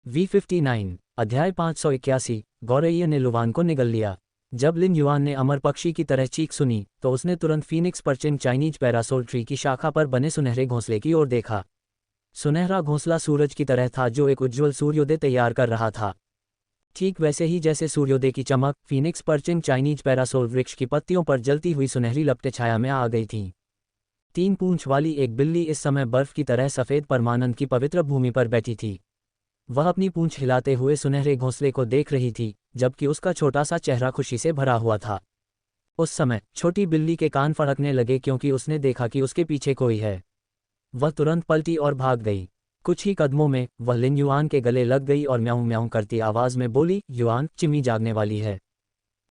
V59 अध्याय 581 गौरैया ने लुवान को निगल लिया। जब लिन युआन ने अमर पक्षी की तरह चीख सुनी तो उसने तुरंत फीनिक्स परचिन चाइनीज पैरासोल ट्री की शाखा पर बने सुनहरे घोंसले की ओर देखा। सुनहरा घोंसला सूरज की तरह था जो एक उज्ज्वल सूर्योदय तैयार कर रहा था। ठीक वैसे ही जैसे सूर्योदय की चमक फीनिक्स परचिन चाइनीज पैरासोल वृक्ष की पत्तियों पर जलती हुई सुनहरी लपटें छाया में आ गई थीं। 3 पूंछ वाली एक बिल्ली इस समय बर्फ की तरह सफ़ेद परमानंद की पवित्र भूमि पर बैठी थी। वह अपनी पूंछ हिलाते हुए सुनहरे घोंसले को देख रही थी, जबकि उसका छोटा सा चेहरा खुशी से भरा हुआ था। उस समय छोटी बिल्ली के कान फड़कने लगे क्योंकि उसने देखा कि उसके पीछे कोई है। वह तुरंत पलटी और भाग गई। कुछ ही कदमों में वह लिन युआन के गले लग गई और म्याऊं म्याऊं करती आवाज में बोली, युआन, चिमी जागने वाली है।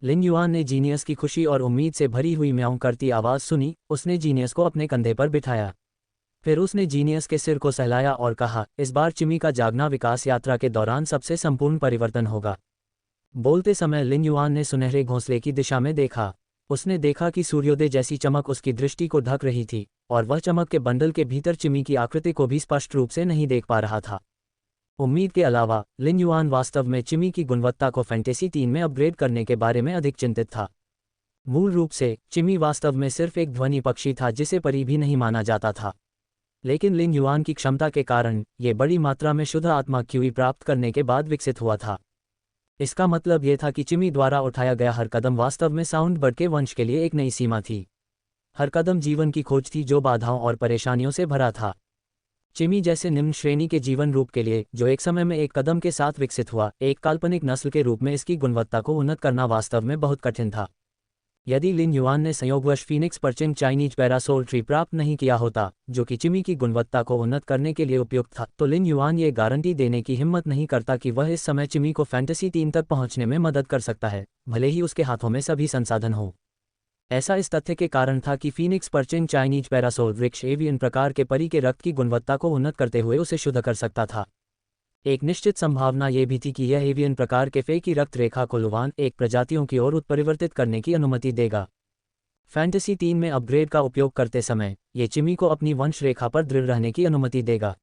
लिन युआन ने जीनियस की खुशी और उम्मीद से भरी हुई म्याऊं करती आवाज सुनी। उसने जीनियस को अपने कंधे पर बिठाया। फिर उसने जीनियस के सिर को सहलाया और कहा, इस बार चिमी का जागना विकास यात्रा के दौरान सबसे संपूर्ण परिवर्तन होगा। बोलते समय लिन युआन ने सुनहरे घोंसले की दिशा में देखा। उसने देखा कि सूर्योदय जैसी चमक उसकी दृष्टि को ढक रही थी और वह चमक के बंडल के भीतर चिमी की आकृति को भी स्पष्ट रूप से नहीं देख पा रहा था। उम्मीद के अलावा लिन युआन वास्तव में चिमी की गुणवत्ता को फैंटेसी 3 में अपग्रेड करने के बारे में अधिक चिंतित था। मूल रूप से चिमी वास्तव में सिर्फ एक ध्वनि पक्षी था जिसे परी भी नहीं माना जाता था। लेकिन लिन युआन की क्षमता के कारण ये बड़ी मात्रा में शुद्ध आत्मा क्यूई प्राप्त करने के बाद विकसित हुआ था। इसका मतलब ये था कि चिमी द्वारा उठाया गया हर कदम वास्तव में साउंड बर्ड के वंश के लिए एक नई सीमा थी। हर कदम जीवन की खोज थी जो बाधाओं और परेशानियों से भरा था। चिमी जैसे निम्न श्रेणी के जीवन रूप के लिए जो एक समय में एक कदम के साथ विकसित हुआ, एक काल्पनिक नस्ल के रूप में इसकी गुणवत्ता को उन्नत करना वास्तव में बहुत कठिन था। यदि लिन युआन ने संयोगवश फीनिक्स परचिन चाइनीज पैरासोल ट्री प्राप्त नहीं किया होता, जो कि चिमी की गुणवत्ता को उन्नत करने के लिए उपयुक्त था, तो लिन युआन ये गारंटी देने की हिम्मत नहीं करता कि वह इस समय चिमी को फैंटेसी 3 तक पहुंचने में मदद कर सकता है, भले ही उसके हाथों में सभी संसाधन हो। ऐसा इस तथ्य के कारण था कि फीनिक्स परचिन चाइनीज पैरासोल वृक्ष एवियन प्रकार के परी के रक्त की गुणवत्ता को उन्नत करते हुए उसे शुद्ध कर सकता था। एक निश्चित संभावना ये भी थी कि यह एवियन प्रकार के फे की रक्त रेखा को लुवान एक प्रजातियों की ओर उत्परिवर्तित करने की अनुमति देगा। फैंटेसी 3 में अपग्रेड का उपयोग करते समय ये चिमी को अपनी वंश रेखा पर दृढ़ रहने की अनुमति देगा।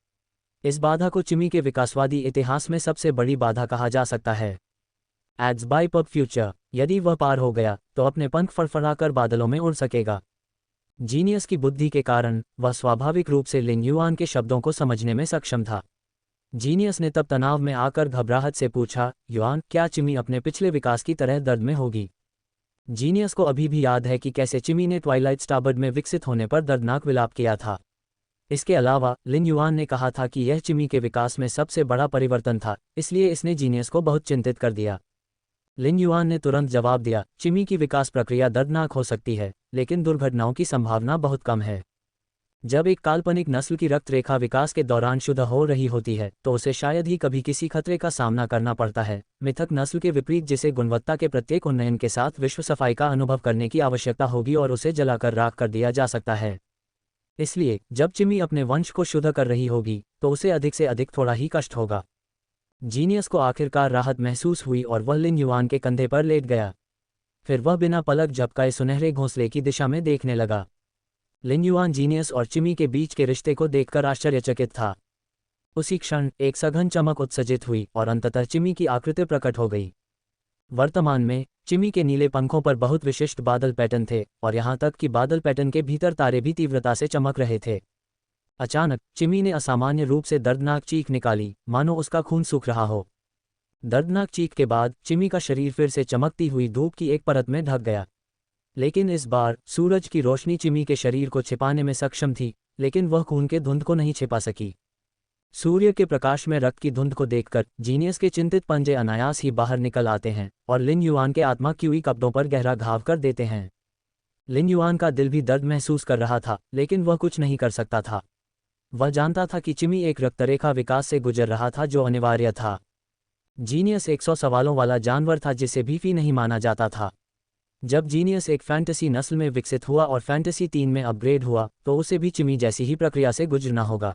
इस बाधा को चिमी के विकासवादी इतिहास में सबसे बड़ी बाधा कहा जा सकता है। एड्स बाय पब फ्यूचर, यदि वह पार हो गया तो अपने पंख फड़फड़ाकर बादलों में उड़ सकेगा। जीनियस की बुद्धि के कारण वह स्वाभाविक रूप से लिन युआन के शब्दों को समझने में सक्षम था। जीनियस ने तब तनाव में आकर घबराहट से पूछा, युआन, क्या चिमी अपने पिछले विकास की तरह दर्द में होगी? जीनियस को अभी भी याद है कि कैसे चिमी ने ट्वाइलाइट स्टारबर्ड में विकसित होने पर दर्दनाक विलाप किया था। इसके अलावा लिन युआन ने कहा था कि यह चिमी के विकास में सबसे बड़ा परिवर्तन था, इसलिए इसने जीनियस को बहुत चिंतित कर दिया। लिन युआन ने तुरंत जवाब दिया, चिमी की विकास प्रक्रिया दर्दनाक हो सकती है, लेकिन दुर्घटनाओं की संभावना बहुत कम है। जब एक काल्पनिक नस्ल की रक्त रेखा विकास के दौरान शुद्ध हो रही होती है तो उसे शायद ही कभी किसी खतरे का सामना करना पड़ता है, मिथक नस्ल के विपरीत जिसे गुणवत्ता के प्रत्येक उन्नयन के साथ विश्व सफाई का अनुभव करने की आवश्यकता होगी और उसे जलाकर राख कर दिया जा सकता है। इसलिए जब चिमी अपने वंश को शुद्ध कर रही होगी तो उसे अधिक से अधिक थोड़ा ही कष्ट होगा। जीनियस को आखिरकार राहत महसूस हुई और वह लिन युआन के कंधे पर लेट गया। फिर वह बिना पलक झपकाए सुनहरे घोंसले की दिशा में देखने लगा। लिन युआन जीनियस और चिमी के बीच के रिश्ते को देखकर आश्चर्यचकित था। उसी क्षण एक सघन चमक उत्सर्जित हुई और अंततः चिमी की आकृति प्रकट हो गई। वर्तमान में चिमी के नीले पंखों पर बहुत विशिष्ट बादल पैटर्न थे और यहाँ तक कि बादल पैटर्न के भीतर तारे भी तीव्रता से चमक रहे थे। अचानक चिमी ने असामान्य रूप से दर्दनाक चीख निकाली, मानो उसका खून सूख रहा हो। दर्दनाक चीख के बाद चिमी का शरीर फिर से चमकती हुई धूप की एक परत में ढक गया। लेकिन इस बार सूरज की रोशनी चिमी के शरीर को छिपाने में सक्षम थी, लेकिन वह खून के धुंध को नहीं छिपा सकी। सूर्य के प्रकाश में रक्त की धुंध को देखकर जीनियस के चिंतित पंजे अनायास ही बाहर निकल आते हैं और लिन युआन के आत्मा क्यूई कपड़ों पर गहरा घाव कर देते हैं। लिन युआन का दिल भी दर्द महसूस कर रहा था, लेकिन वह कुछ नहीं कर सकता था। वह जानता था कि चिमी एक रक्तरेखा विकास से गुजर रहा था जो अनिवार्य था। जीनियस 100 सवालों वाला जानवर था जिसे भी फी नहीं माना जाता था। जब जीनियस एक फैंटेसी नस्ल में विकसित हुआ और फैंटेसी 3 में अपग्रेड हुआ तो उसे भी चिमी जैसी ही प्रक्रिया से गुजरना होगा।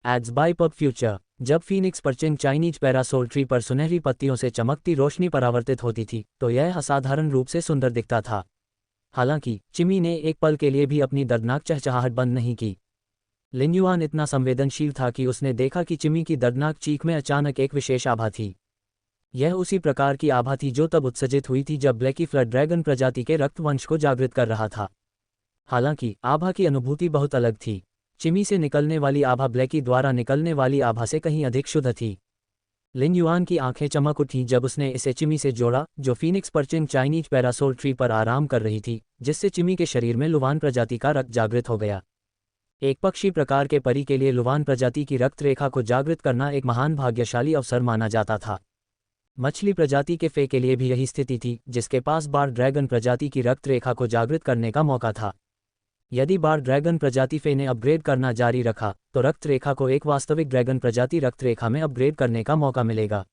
एड्स बाय पब फ्यूचर, जब फीनिक्स परचिन चाइनीज पैरासोल ट्री पर सुनहरी पत्तियों से चमकती रोशनी परावर्तित होती थी तो यह असाधारण रूप से सुंदर दिखता था। हालांकि चिमी ने एक पल के लिए भी अपनी दर्दनाक चहचहाहट बंद नहीं की। लिन युआन इतना संवेदनशील था कि उसने देखा कि चिमी की दर्दनाक चीख में अचानक एक विशेष आभा थी। यह उसी प्रकार की आभा थी जो तब उत्सर्जित हुई थी जब ब्लैकी फ्लड ड्रैगन प्रजाति के रक्तवंश को जागृत कर रहा था। हालांकि आभा की अनुभूति बहुत अलग थी। चिमी से निकलने वाली आभा ब्लैकी द्वारा निकलने वाली आभा से कहीं अधिक शुद्ध थी। लिन युआन की आंखें चमक उठीं जब उसने इसे चिमी से जोड़ा, जो फीनिक्स पर्चिन चाइनीज पैरासोल ट्री पर आराम कर रही थी, जिससे चिमी के शरीर में लुवान प्रजाति का रक्त जागृत हो गया। एक पक्षी प्रकार के परी के लिए लुवान प्रजाति की रक्त रेखा को जागृत करना एक महान भाग्यशाली अवसर माना जाता था। मछली प्रजाति के फे के लिए भी यही स्थिति थी, जिसके पास बार ड्रैगन प्रजाति की रक्त रेखा को जागृत करने का मौका था। यदि बार ड्रैगन प्रजाति फे ने अपग्रेड करना जारी रखा तो रक्त रेखा को एक वास्तविक ड्रैगन प्रजाति रक्त रेखा में अपग्रेड करने का मौका मिलेगा।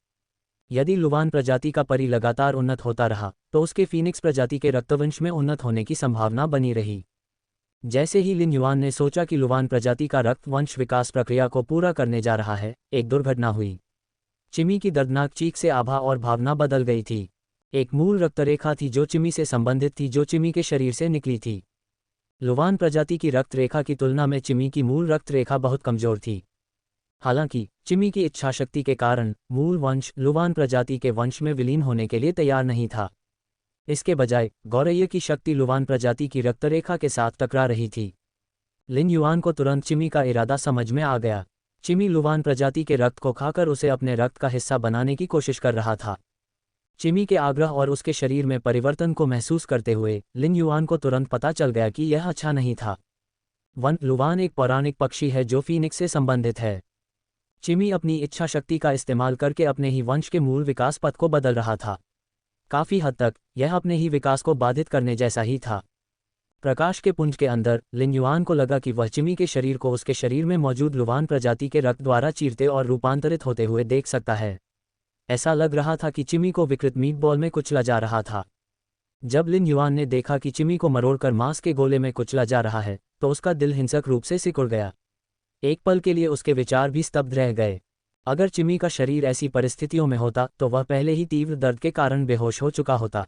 यदि लुवान प्रजाति का परी लगातार उन्नत होता रहा तो उसके फीनिक्स प्रजाति के रक्तवंश में उन्नत होने की संभावना बनी रही। जैसे ही लिन युआन ने सोचा कि लुवान प्रजाति का रक्तवंश विकास प्रक्रिया को पूरा करने जा रहा है, एक दुर्घटना हुई। चिमी की दर्दनाक चीख से आभा और भावना बदल गई थी। एक मूल रक्तरेखा थी जो चिमी से संबंधित थी, जो चिमी के शरीर से निकली थी। लुवान प्रजाति की रक्त रेखा की तुलना में चिमी की मूल रक्त रेखा बहुत कमजोर थी। हालांकि चिमी की इच्छाशक्ति के कारण मूल वंश लुवान प्रजाति के वंश में विलीन होने के लिए तैयार नहीं था। इसके बजाय गौरैया की शक्ति लुवान प्रजाति की रक्तरेखा के साथ टकरा रही थी। लिन युआन को तुरंत चिमी का इरादा समझ में आ गया। चिमी लुवान प्रजाति के रक्त को खाकर उसे अपने रक्त का हिस्सा बनाने की कोशिश कर रहा था। चिमी के आग्रह और उसके शरीर में परिवर्तन को महसूस करते हुए लिन युआन को तुरंत पता चल गया कि यह अच्छा नहीं था। लुवान एक पौराणिक पक्षी है जो फीनिक्स से संबंधित है। चिमी अपनी इच्छा शक्ति का इस्तेमाल करके अपने ही वंश के मूल विकास पथ को बदल रहा था। काफी हद तक यह अपने ही विकास को बाधित करने जैसा ही था। प्रकाश के पुंज के अंदर लिन युआन को लगा कि वह चिमी के शरीर को उसके शरीर में मौजूद लुवान प्रजाति के रक्त द्वारा चीरते और रूपांतरित होते हुए देख सकता है। ऐसा लग रहा था कि चिमी को विकृत मीटबॉल में कुचला जा रहा था। जब लिन युआन ने देखा कि चिमी को मरोड़कर मांस के गोले में कुचला जा रहा है तो उसका दिल हिंसक रूप से सिकुड़ गया। एक पल के लिए उसके विचार भी स्तब्ध रह गए। अगर चिमी का शरीर ऐसी परिस्थितियों में होता तो वह पहले ही तीव्र दर्द के कारण बेहोश हो चुका होता।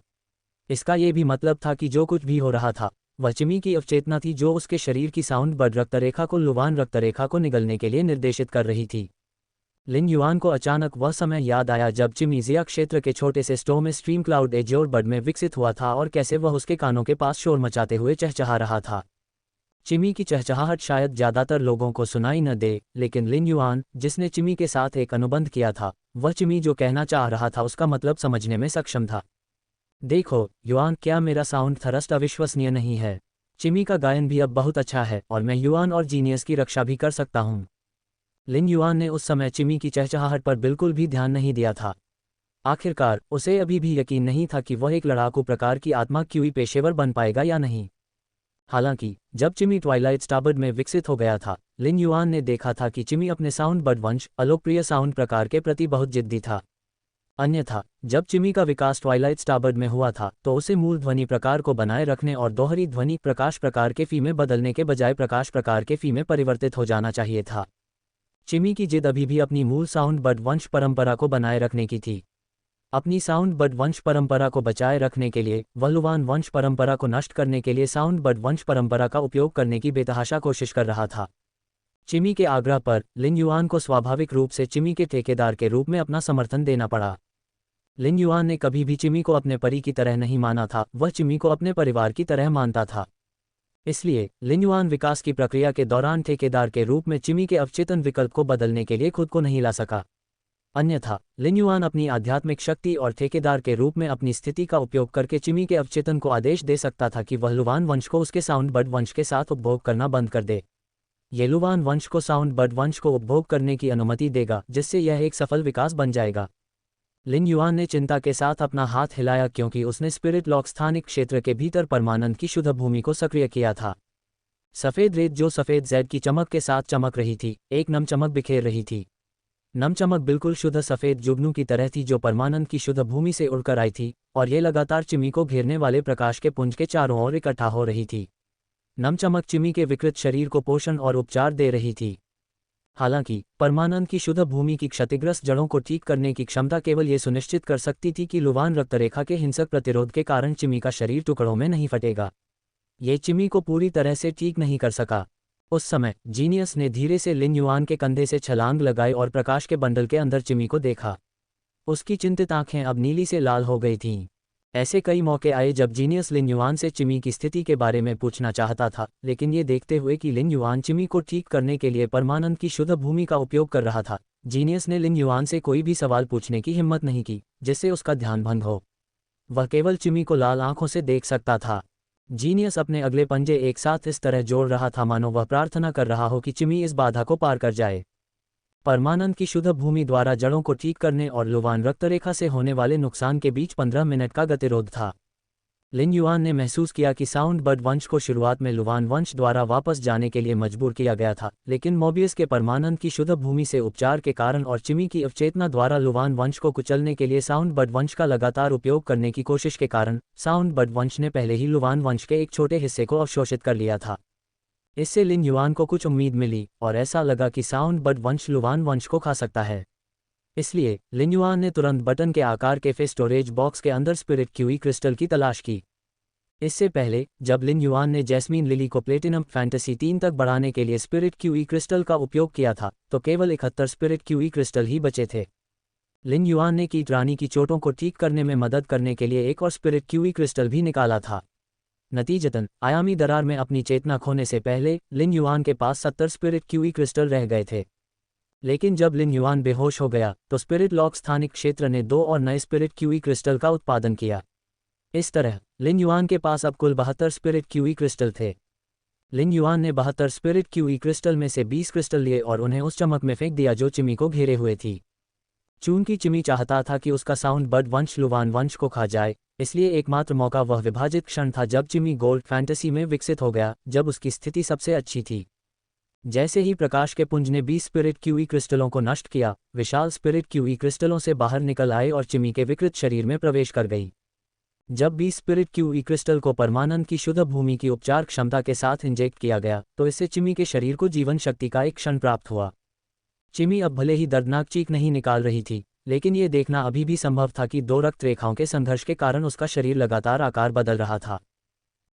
इसका ये भी मतलब था कि जो कुछ भी हो रहा था वह चिमी की अवचेतना थी, जो उसके शरीर की साउंड बर्ड रक्तरेखा को लुवान रक्तरेखा को निगलने के लिए निर्देशित कर रही थी। लिन युआन को अचानक वह समय याद आया जब चिमी जिया क्षेत्र के छोटे से स्टो में स्ट्रीम क्लाउड एज्योर बर्ड में विकसित हुआ था और कैसे वह उसके कानों के पास शोर मचाते हुए चहचहा रहा था। चिमी की चहचहाहट शायद ज्यादातर लोगों को सुनाई न दे, लेकिन लिन युआन, जिसने चिमी के साथ एक अनुबंध किया था, वह चिमी जो कहना चाह रहा था उसका मतलब समझने में सक्षम था। देखो युआन, क्या मेरा साउंड थ्रस्ट अविश्वसनीय नहीं है? चिमी का गायन भी अब बहुत अच्छा है और मैं युआन और जीनियस की रक्षा भी कर सकता हूँ। लिन युआन ने उस समय चिमी की चहचहाहट पर बिल्कुल भी ध्यान नहीं दिया था। आखिरकार उसे अभी भी यकीन नहीं था कि वह एक लड़ाकू प्रकार की आत्मा क्यूई पेशेवर बन पाएगा या नहीं। हालांकि जब चिमी ट्वाइलाइट स्टारबर्ड में विकसित हो गया था, लिन युआन ने देखा था कि चिमी अपने साउंड बर्ड वंश अलोकप्रिय साउंड प्रकार के प्रति बहुत जिद्दी था। अन्यथा जब चिमी का विकास ट्वाइलाइट स्टारबर्ड में हुआ था तो उसे मूल ध्वनि प्रकार को बनाए रखने और दोहरी ध्वनि प्रकाश प्रकार के फी में बदलने के बजाय प्रकाश प्रकार के फी में परिवर्तित हो जाना चाहिए था। चिमी की जिद अभी भी अपनी मूल साउंड बर्ड वंश परंपरा को बनाए रखने की थी। अपनी साउंड बर्ड वंश परंपरा को बचाए रखने के लिए वह लुवान वंश परंपरा को नष्ट करने के लिए साउंड बर्ड वंश परंपरा का उपयोग करने की बेतहाशा कोशिश कर रहा था। चिमी के आग्रह पर लिन युआन को स्वाभाविक रूप से चिमी के ठेकेदार के रूप में अपना समर्थन देना पड़ा। लिन युआन ने कभी भी चिमी को अपने परी की तरह नहीं माना था, वह चिमी को अपने परिवार की तरह मानता था। इसलिए लिन युआन विकास की प्रक्रिया के दौरान ठेकेदार के रूप में चिमी के अवचेतन विकल्प को बदलने के लिए खुद को नहीं ला सका। अन्यथा लिन युआन अपनी आध्यात्मिक शक्ति और ठेकेदार के रूप में अपनी स्थिति का उपयोग करके चिमी के अवचेतन को आदेश दे सकता था कि वह लुवान वंश को उसके साउंड बर्ड वंश के साथ उपभोग करना बंद कर दे। ये लुवान वंश को साउंड बर्ड वंश को उपभोग करने की अनुमति देगा, जिससे यह एक सफल विकास बन जाएगा। लिन युआन ने चिंता के साथ अपना हाथ हिलाया क्योंकि उसने स्पिरिट लॉक स्थानिक क्षेत्र के भीतर परमानंद की शुद्ध भूमि को सक्रिय किया था। सफेद रेत जो सफेद जेड की चमक के साथ चमक रही थी, एक नम चमक बिखेर रही थी। नम चमक बिल्कुल शुद्ध सफेद जुगनू की तरह थी जो परमानंद की शुद्ध भूमि से उड़कर आई थी, और ये लगातार चिमी को घेरने वाले प्रकाश के पुंज के चारों ओर इकट्ठा हो रही थी। नम चमक चिमी के विकृत शरीर को पोषण और उपचार दे रही थी। हालांकि परमानंद की शुद्ध भूमि की क्षतिग्रस्त जड़ों को ठीक करने की क्षमता केवल ये सुनिश्चित कर सकती थी कि लुवान रक्तरेखा के हिंसक प्रतिरोध के कारण चिमी का शरीर टुकड़ों में नहीं फटेगा। ये चिमी को पूरी तरह से ठीक नहीं कर सका। उस समय जीनियस ने धीरे से लिन युआन के कंधे से छलांग लगाई और प्रकाश के बंडल के अंदर चिमी को देखा। उसकी चिंतित आंखें अब नीली से लाल हो गई थीं। ऐसे कई मौके आए जब जीनियस लिन युआन से चिमी की स्थिति के बारे में पूछना चाहता था, लेकिन ये देखते हुए कि लिन युआन चिमी को ठीक करने के लिए परमानंद की शुद्ध भूमि का उपयोग कर रहा था, जीनियस ने लिन युआन से कोई भी सवाल पूछने की हिम्मत नहीं की जिससे उसका ध्यान भंग हो। वह केवल चिमी को लाल आंखों से देख सकता था। जीनियस अपने अगले पंजे एक साथ इस तरह जोड़ रहा था मानो वह प्रार्थना कर रहा हो कि चिमी इस बाधा को पार कर जाए। परमानंद की शुद्ध भूमि द्वारा जड़ों को ठीक करने और लुवान रक्तरेखा से होने वाले नुकसान के बीच 15 मिनट का गतिरोध था। लिन युआन ने महसूस किया कि साउंड बर्ड वंश को शुरुआत में लुवान वंश द्वारा वापस जाने के लिए मजबूर किया गया था, लेकिन मोबियस के परमानंद की शुद्ध भूमि से उपचार के कारण और चिमी की अवचेतना द्वारा लुवान वंश को कुचलने के लिए साउंड बर्ड वंश का लगातार उपयोग करने की कोशिश के कारण साउंड बर्ड वंश ने पहले ही लुवान वंश के एक छोटे हिस्से को अवशोषित कर लिया था। इससे लिन युआन को कुछ उम्मीद मिली और ऐसा लगा कि साउंड बर्ड वंश लुवान वंश को खा सकता है। इसलिए लिन युआन ने तुरंत बटन के आकार के स्टोरेज बॉक्स के अंदर स्पिरिट क्यूई क्रिस्टल की तलाश की। इससे पहले जब लिन युआन ने जैस्मीन लिली को प्लेटिनम फैंटेसी 3 तक बढ़ाने के लिए स्पिरिट क्यूई क्रिस्टल का उपयोग किया था तो केवल 71 स्पिरिट क्यूई क्रिस्टल ही बचे थे। लिन युआन ने कीट रानी की चोटों को ठीक करने में मदद करने के लिए एक और स्पिरिट क्यूई क्रिस्टल भी निकाला था। नतीजतन आयामी दरार में अपनी चेतना खोने से पहले लिन युआन के पास 70 स्पिरिट क्यूई क्रिस्टल रह गए थे। लेकिन जब लिन युआन बेहोश हो गया तो स्पिरिट लॉक स्थानिक क्षेत्र ने 2 और नए स्पिरिट क्यूई क्रिस्टल का उत्पादन किया। इस तरह लिन युआन के पास अब कुल 72 स्पिरिट क्यूई क्रिस्टल थे। लिन युआन ने 72 स्पिरिट क्यूई क्रिस्टल में से 20 क्रिस्टल लिए और उन्हें उस चमक में फेंक दिया जो चिमी को घेरे हुए थी। चूंकि चिमी चाहता था कि उसका साउंड बर्ड वंश लुवान वंश को खा जाए, इसलिए एकमात्र मौका वह विभाजित क्षण था जब चिमी गोल्ड फैंटेसी में विकसित हो गया, जब उसकी स्थिति सबसे अच्छी थी। जैसे ही प्रकाश के पुंज ने 20 स्पिरिट क्यूई क्रिस्टलों को नष्ट किया, विशाल स्पिरिट क्यूई क्रिस्टलों से बाहर निकल आए और चिमी के विकृत शरीर में प्रवेश कर गई। जब 20 स्पिरिट क्यूई क्रिस्टल को परमानंद की शुद्ध भूमि की उपचार क्षमता के साथ इंजेक्ट किया गया तो इससे चिमी के शरीर को जीवन शक्ति का एक क्षण प्राप्त हुआ। चिमी अब भले ही दर्दनाक चीख नहीं निकाल रही थी, लेकिन ये देखना अभी भी संभव था कि 2 रक्त रेखाओं के संघर्ष के कारण उसका शरीर लगातार आकार बदल रहा था।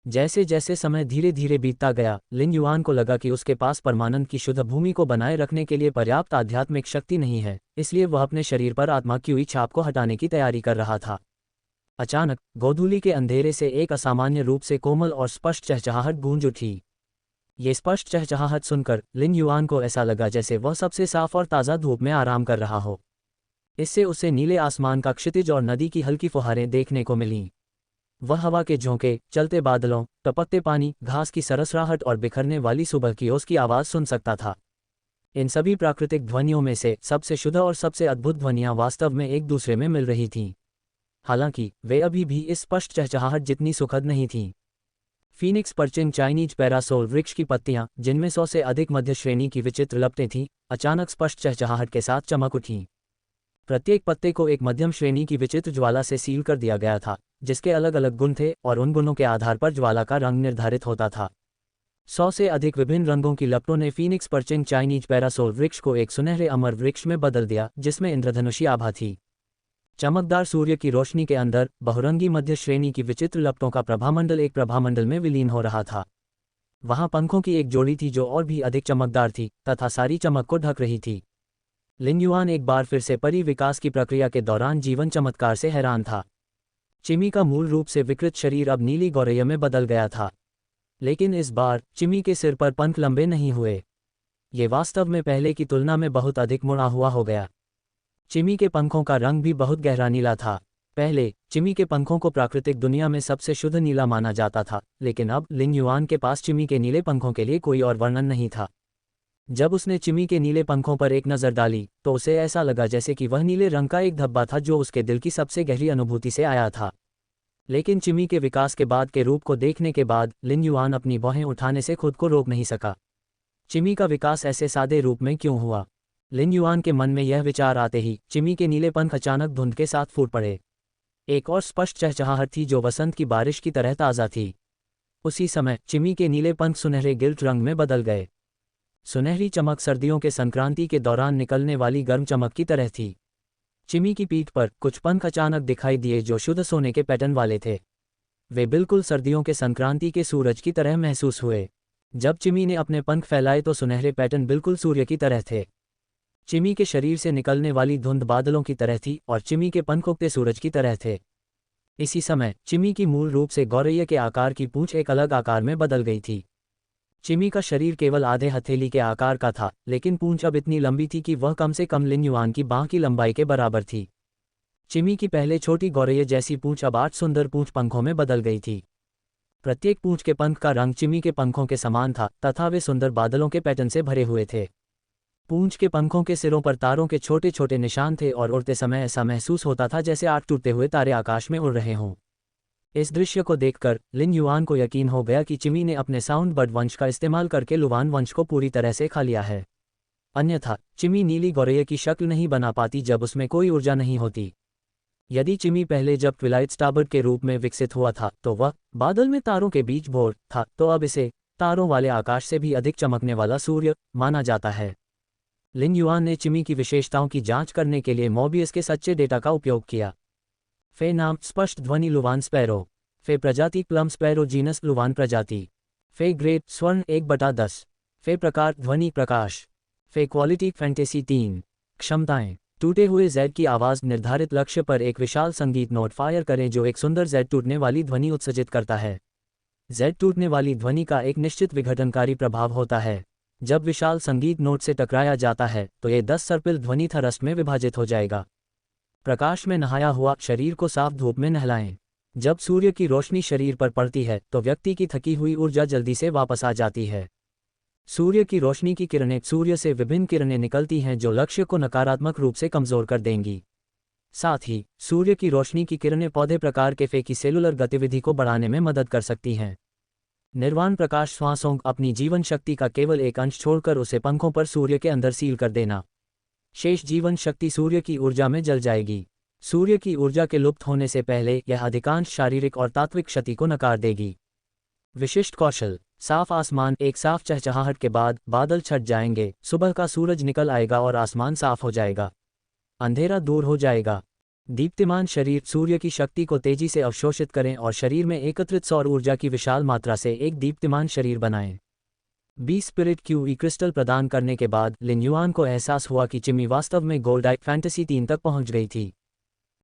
जैसे जैसे समय धीरे धीरे बीतता गया, लिन युआन को लगा कि उसके पास परमानंद की शुद्ध भूमि को बनाए रखने के लिए पर्याप्त आध्यात्मिक शक्ति नहीं है, इसलिए वह अपने शरीर पर आत्मा क्यूई छाप को हटाने की तैयारी कर रहा था। अचानक गोधूली के अंधेरे से एक असामान्य रूप से कोमल और स्पष्ट चहचहाहट गूंज उठी। ये स्पष्ट चहचहाहट सुनकर लिन युआन को ऐसा लगा जैसे वह सबसे साफ और ताज़ा धूप में आराम कर रहा हो। इससे उसे नीले आसमान का क्षितिज और नदी की हल्की फुहारें देखने को मिलीं। वह हवा के झोंके, चलते बादलों, टपकते पानी, घास की सरसराहट और बिखरने वाली सुबह की ओस की आवाज़ सुन सकता था। इन सभी प्राकृतिक ध्वनियों में से सबसे शुद्ध और सबसे अद्भुत ध्वनियाँ वास्तव में एक दूसरे में मिल रही थीं। हालांकि वे अभी भी इस स्पष्ट चहचहाहट जितनी सुखद नहीं थीं। फीनिक्स पर्चिन चाइनीज पैरासोल वृक्ष की पत्तियां, जिनमें 100 से अधिक मध्य श्रेणी की विचित्र लपटें थीं, अचानक स्पष्ट चहचहाहट के साथ चमक उठीं। प्रत्येक पत्ते को एक मध्यम श्रेणी की विचित्र ज्वाला से सील कर दिया गया था, जिसके अलग अलग गुण थे और उन गुणों के आधार पर ज्वाला का रंग निर्धारित होता था। 100 से अधिक विभिन्न रंगों की लपटों ने फीनिक्स पर्चिन चाइनीज पैरासोल वृक्ष को एक सुनहरे अमर वृक्ष में बदल दिया, जिसमें इंद्रधनुषी आभा थी। चमकदार सूर्य की रोशनी के अंदर बहुरंगी मध्य श्रेणी की विचित्र लपटों का प्रभामंडल एक प्रभामंडल में विलीन हो रहा था। वहां पंखों की एक जोड़ी थी जो और भी अधिक चमकदार थी तथा सारी चमक को ढक रही थी। लिन युआन एक बार फिर से परी विकास की प्रक्रिया के दौरान जीवन चमत्कार से हैरान था। चिमी का मूल रूप से विकृत शरीर अब नीली गौरैया में बदल गया था, लेकिन इस बार चिमी के सिर पर पंख लंबे नहीं हुए। ये वास्तव में पहले की तुलना में बहुत अधिक मुड़ा हुआ हो गया। चिमी के पंखों का रंग भी बहुत गहरा नीला था। पहले चिमी के पंखों को प्राकृतिक दुनिया में सबसे शुद्ध नीला माना जाता था, लेकिन अब लिन युआन के पास चिमी के नीले पंखों के लिए कोई और वर्णन नहीं था। जब उसने चिमी के नीले पंखों पर एक नज़र डाली तो उसे ऐसा लगा जैसे कि वह नीले रंग का एक धब्बा था जो उसके दिल की सबसे गहरी अनुभूति से आया था। लेकिन चिमी के विकास के बाद के रूप को देखने के बाद लिन युआन अपनी भौहें उठाने से खुद को रोक नहीं सका। चिमी का विकास ऐसे सादे रूप में क्यों हुआ? लिन युआन के मन में यह विचार आते ही चिमी के नीले पंख अचानक धुंध के साथ फूट पड़े। एक और स्पष्ट चहचहाहट थी जो वसंत की बारिश की तरह ताज़ा थी। उसी समय चिमी के नीले पंख सुनहरे गिल्ट रंग में बदल गए। सुनहरी चमक सर्दियों के संक्रांति के दौरान निकलने वाली गर्म चमक की तरह थी। चिमी की पीठ पर कुछ पंख अचानक दिखाई दिए जो शुद्ध सोने के पैटर्न वाले थे। वे बिल्कुल सर्दियों के संक्रांति के सूरज की तरह महसूस हुए। जब चिमी ने अपने पंख फैलाए तो सुनहरे पैटर्न बिल्कुल सूर्य की तरह थे। चिमी के शरीर से निकलने वाली धुंध बादलों की तरह थी और चिमी के पंख उगते सूरज की तरह थे। इसी समय चिमी की मूल रूप से गौरैया के आकार की पूंछ एक अलग आकार में बदल गई थी। चिमी का शरीर केवल आधे हथेली के आकार का था, लेकिन पूंछ अब इतनी लंबी थी कि वह कम से कम लिन युआन की बांह की लंबाई के बराबर थी। चिमी की पहले छोटी गौरैया जैसी पूंछ अब 8 सुंदर पूंछ पंखों में बदल गई थी। प्रत्येक पूंछ के पंख का रंग चिमी के पंखों के समान था तथा वे सुंदर बादलों के पैटर्न से भरे हुए थे। पूंछ के पंखों के सिरों पर तारों के छोटे छोटे निशान थे और उड़ते समय ऐसा महसूस होता था जैसे 8 टूटते हुए तारे आकाश में उड़ रहे हों। इस दृश्य को देखकर लिन युआन को यकीन हो गया कि चिमी ने अपने साउंड बर्ड वंश का इस्तेमाल करके लुवान वंश को पूरी तरह से खा लिया है। अन्यथा चिमी नीली गौरैया की शक्ल नहीं बना पाती जब उसमें कोई ऊर्जा नहीं होती। यदि चिमी पहले जब ट्विलाइट स्टारबर्ड के रूप में विकसित हुआ था तो वह बादल में तारों के बीच भोर था, तो अब इसे तारों वाले आकाश से भी अधिक चमकने वाला सूर्य माना जाता है। लिन युआन ने चिमी की विशेषताओं की जांच करने के लिए मोबियस के सच्चे डेटा का उपयोग किया। फे नाम स्पष्ट ध्वनि लुवान स्पैरो। फे प्रजाति प्लम स्पैरो जीनस लुवान प्रजाति। फे ग्रेड स्वर्ण 1/10। फे प्रकार ध्वनि प्रकाश। फे क्वालिटी फैंटेसी 3। क्षमताएं टूटे हुए जेड की आवाज़ निर्धारित लक्ष्य पर एक विशाल संगीत नोट फायर करें जो एक सुंदर जेड टूटने वाली ध्वनि उत्सर्जित करता है। जेड टूटने वाली ध्वनि का एक निश्चित विघटनकारी प्रभाव होता है। जब विशाल संगीत नोट से टकराया जाता है तो ये 10 सर्पिल ध्वनि थरस्ट में विभाजित हो जाएगा। प्रकाश में नहाया हुआ शरीर को साफ धूप में नहलाएं। जब सूर्य की रोशनी शरीर पर पड़ती है तो व्यक्ति की थकी हुई ऊर्जा जल्दी से वापस आ जाती है। सूर्य की रोशनी की किरणें सूर्य से विभिन्न किरणें निकलती हैं जो लक्ष्य को नकारात्मक रूप से कमजोर कर देंगी। साथ ही सूर्य की रोशनी की किरणें पौधे प्रकार के फे की सेलुलर गतिविधि को बढ़ाने में मदद कर सकती हैं। निर्वाण प्रकाश श्वासों अपनी जीवन शक्ति का केवल एक अंश छोड़कर उसे पंखों पर सूर्य के अंदर सील कर देना। शेष जीवन शक्ति सूर्य की ऊर्जा में जल जाएगी। सूर्य की ऊर्जा के लुप्त होने से पहले यह अधिकांश शारीरिक और तात्विक क्षति को नकार देगी। विशिष्ट कौशल साफ आसमान। एक साफ चहचहाहट के बाद बादल छट जाएंगे, सुबह का सूरज निकल आएगा और आसमान साफ हो जाएगा। अंधेरा दूर हो जाएगा। दीप्तिमान शरीर सूर्य की शक्ति को तेजी से अवशोषित करें और शरीर में एकत्रित सौर ऊर्जा की विशाल मात्रा से एक दीप्तिमान शरीर बनाएं। 20 स्पिरिट क्यूई क्रिस्टल प्रदान करने के बाद लिन युआन को एहसास हुआ कि चिमी वास्तव में गोल्डाइट फैंटेसी 3 तक पहुंच गई थी।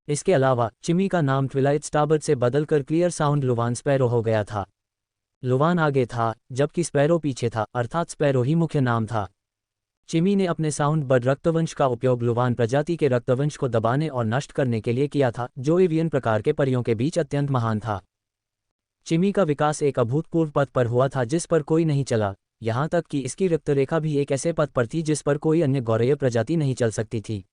इसके अलावा चिमी का नाम ट्विलाइट स्टारबर्ड से बदलकर क्लियर साउंड लुवान स्पैरो हो गया था। लुवान आगे था जबकि स्पैरो पीछे था, अर्थात स्पैरो ही मुख्य नाम था। चिमी ने अपने साउंड बर्ड रक्तवंश का उपयोग लुवान प्रजाति के रक्तवंश को दबाने और नष्ट करने के लिए किया था, जो एवियन प्रकार के परियों के बीच अत्यंत महान था। चिमी का विकास एक अभूतपूर्व पथ पर हुआ था जिस पर कोई नहीं चला, यहाँ तक कि इसकी रक्तरेखा भी एक ऐसे पथ पर थी जिस पर कोई अन्य गौरैया प्रजाति नहीं चल सकती थी।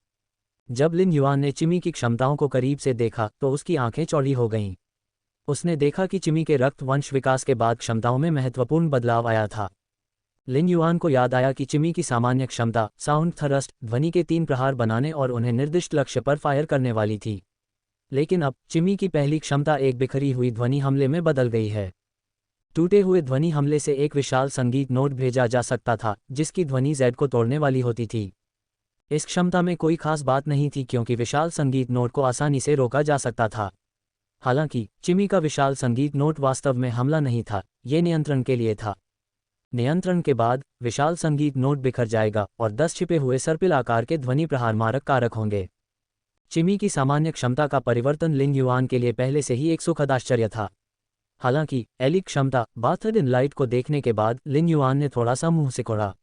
जब लिन युआन ने चिमी की क्षमताओं को करीब से देखा तो उसकी आंखें चौड़ी हो गईं। उसने देखा कि चिमी के रक्त वंश विकास के बाद क्षमताओं में महत्वपूर्ण बदलाव आया था। लिन युआन को याद आया कि चिमी की सामान्य क्षमता साउंड थरस्ट ध्वनि के 3 प्रहार बनाने और उन्हें निर्दिष्ट लक्ष्य पर फायर करने वाली थी। लेकिन अब चिमी की पहली क्षमता एक बिखरी हुई ध्वनि हमले में बदल गई है। टूटे हुए ध्वनि हमले से एक विशाल संगीत नोट भेजा जा सकता था जिसकी ध्वनि जेड को तोड़ने वाली होती थी। इस क्षमता में कोई खास बात नहीं थी क्योंकि विशाल संगीत नोट को आसानी से रोका जा सकता था। हालांकि चिमी का विशाल संगीत नोट वास्तव में हमला नहीं था, ये नियंत्रण के लिए था। नियंत्रण के बाद विशाल संगीत नोट बिखर जाएगा और 10 छिपे हुए सर्पिल आकार के ध्वनि प्रहार मारक कारक होंगे। चिमी की सामान्य क्षमता का परिवर्तन लिन युआन के लिए पहले से ही एक सुखद आश्चर्य था। हालांकि एलिक क्षमता बाथड इन लाइट को देखने के बाद लिन युआन ने थोड़ा सा मुंह सिकोड़ा।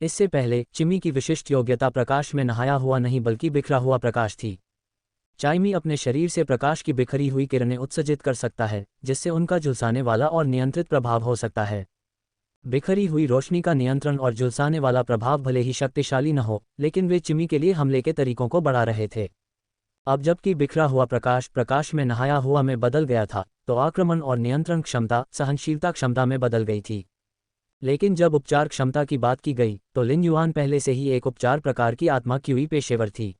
इससे पहले चिमी की विशिष्ट योग्यता प्रकाश में नहाया हुआ नहीं बल्कि बिखरा हुआ प्रकाश थी। चाइमी अपने शरीर से प्रकाश की बिखरी हुई किरणें उत्सर्जित कर सकता है जिससे उनका झुलसाने वाला और नियंत्रित प्रभाव हो सकता है। बिखरी हुई रोशनी का नियंत्रण और झुलसाने वाला प्रभाव भले ही शक्तिशाली न हो, लेकिन वे चिमी के लिए हमले के तरीकों को बढ़ा रहे थे। अब जबकि बिखरा हुआ प्रकाश में नहाया हुआ में बदल गया था तो आक्रमण और नियंत्रण क्षमता सहनशीलता क्षमता में बदल गई थी। लेकिन जब उपचार क्षमता की बात की गई तो लिन युआन पहले से ही एक उपचार प्रकार की आत्मा क्यूई पेशेवर थी।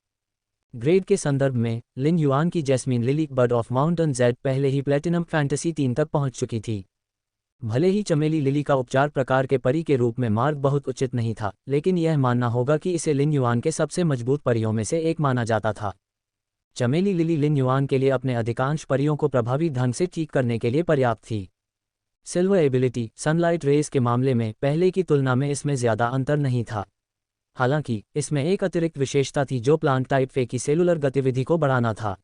ग्रेड के संदर्भ में लिन युआन की jasmine lily bird of mountain Z पहले ही प्लेटिनम फैंटेसी 3 तक पहुंच चुकी थी। भले ही चमेली लिली का उपचार प्रकार के परी के रूप में मार्ग बहुत उचित नहीं था, लेकिन यह मानना होगा कि इसे लिन युआन के सबसे मजबूत परियों में से एक माना जाता था। चमेली लिली लिन युआन के लिए अपने अधिकांश परियों को प्रभावी ढंग से ठीक करने के लिए पर्याप्त थी। सिल्वर एबिलिटी सनलाइट रेज के मामले में पहले की तुलना में इसमें ज़्यादा अंतर नहीं था। हालांकि इसमें एक अतिरिक्त विशेषता थी जो प्लांट टाइप फे की सेलुलर गतिविधि को बढ़ाना था।